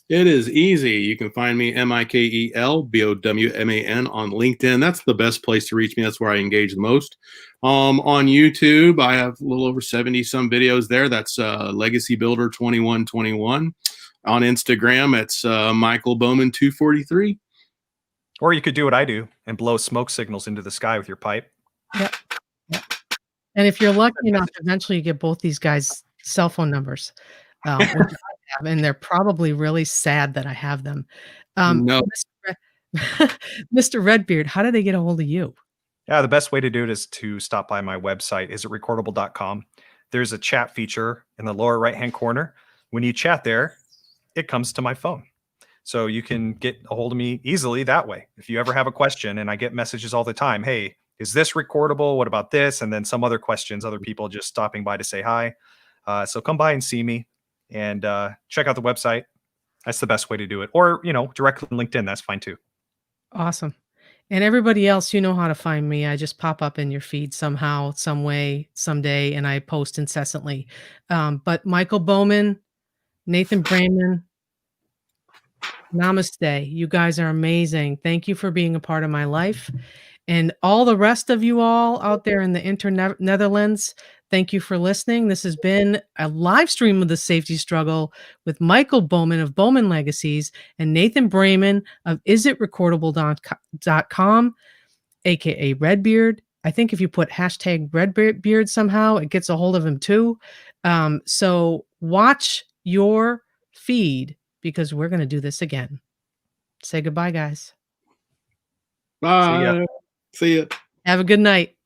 It is easy. You can find me Mikel Bowman on LinkedIn. That's the best place to reach me. That's where I engage the most. On YouTube, I have a little over 70 some videos there. That's Legacy Builder 2121. On Instagram, it's Mikel Bowman 243. Or you could do what I do and blow smoke signals into the sky with your pipe. Yep. And if you're lucky enough, eventually you get both these guys' cell phone numbers, which I have, and they're probably really sad that I have them. No. Mr. Redbeard, how do they get a hold of you? Yeah, the best way to do it is to stop by my website, isitrecordable.com. There's a chat feature in the lower right-hand corner. When you chat there, it comes to my phone. So you can get a hold of me easily that way. If you ever have a question, and I get messages all the time, hey, is this recordable? What about this? And then some other questions, other people just stopping by to say hi. So come by and see me, and check out the website. That's the best way to do it. Or, directly on LinkedIn. That's fine too. Awesome. And everybody else, you know how to find me. I just pop up in your feed somehow, some way, someday, and I post incessantly. But Mikel Bowman, Nathan Braymen, namaste. You guys are amazing. Thank you for being a part of my life. And all the rest of you all out there in the Netherlands, thank you for listening. This has been a live stream of the safety struggle with Mikel Bowman of Bowman Legacies and Nathan Braymen of isitrecordable.com, aka Redbeard. I think if you put hashtag Redbeard somehow, it gets a hold of him too. So watch your feed, because we're going to do this again. Say goodbye, guys. Bye. See ya. Have a good night.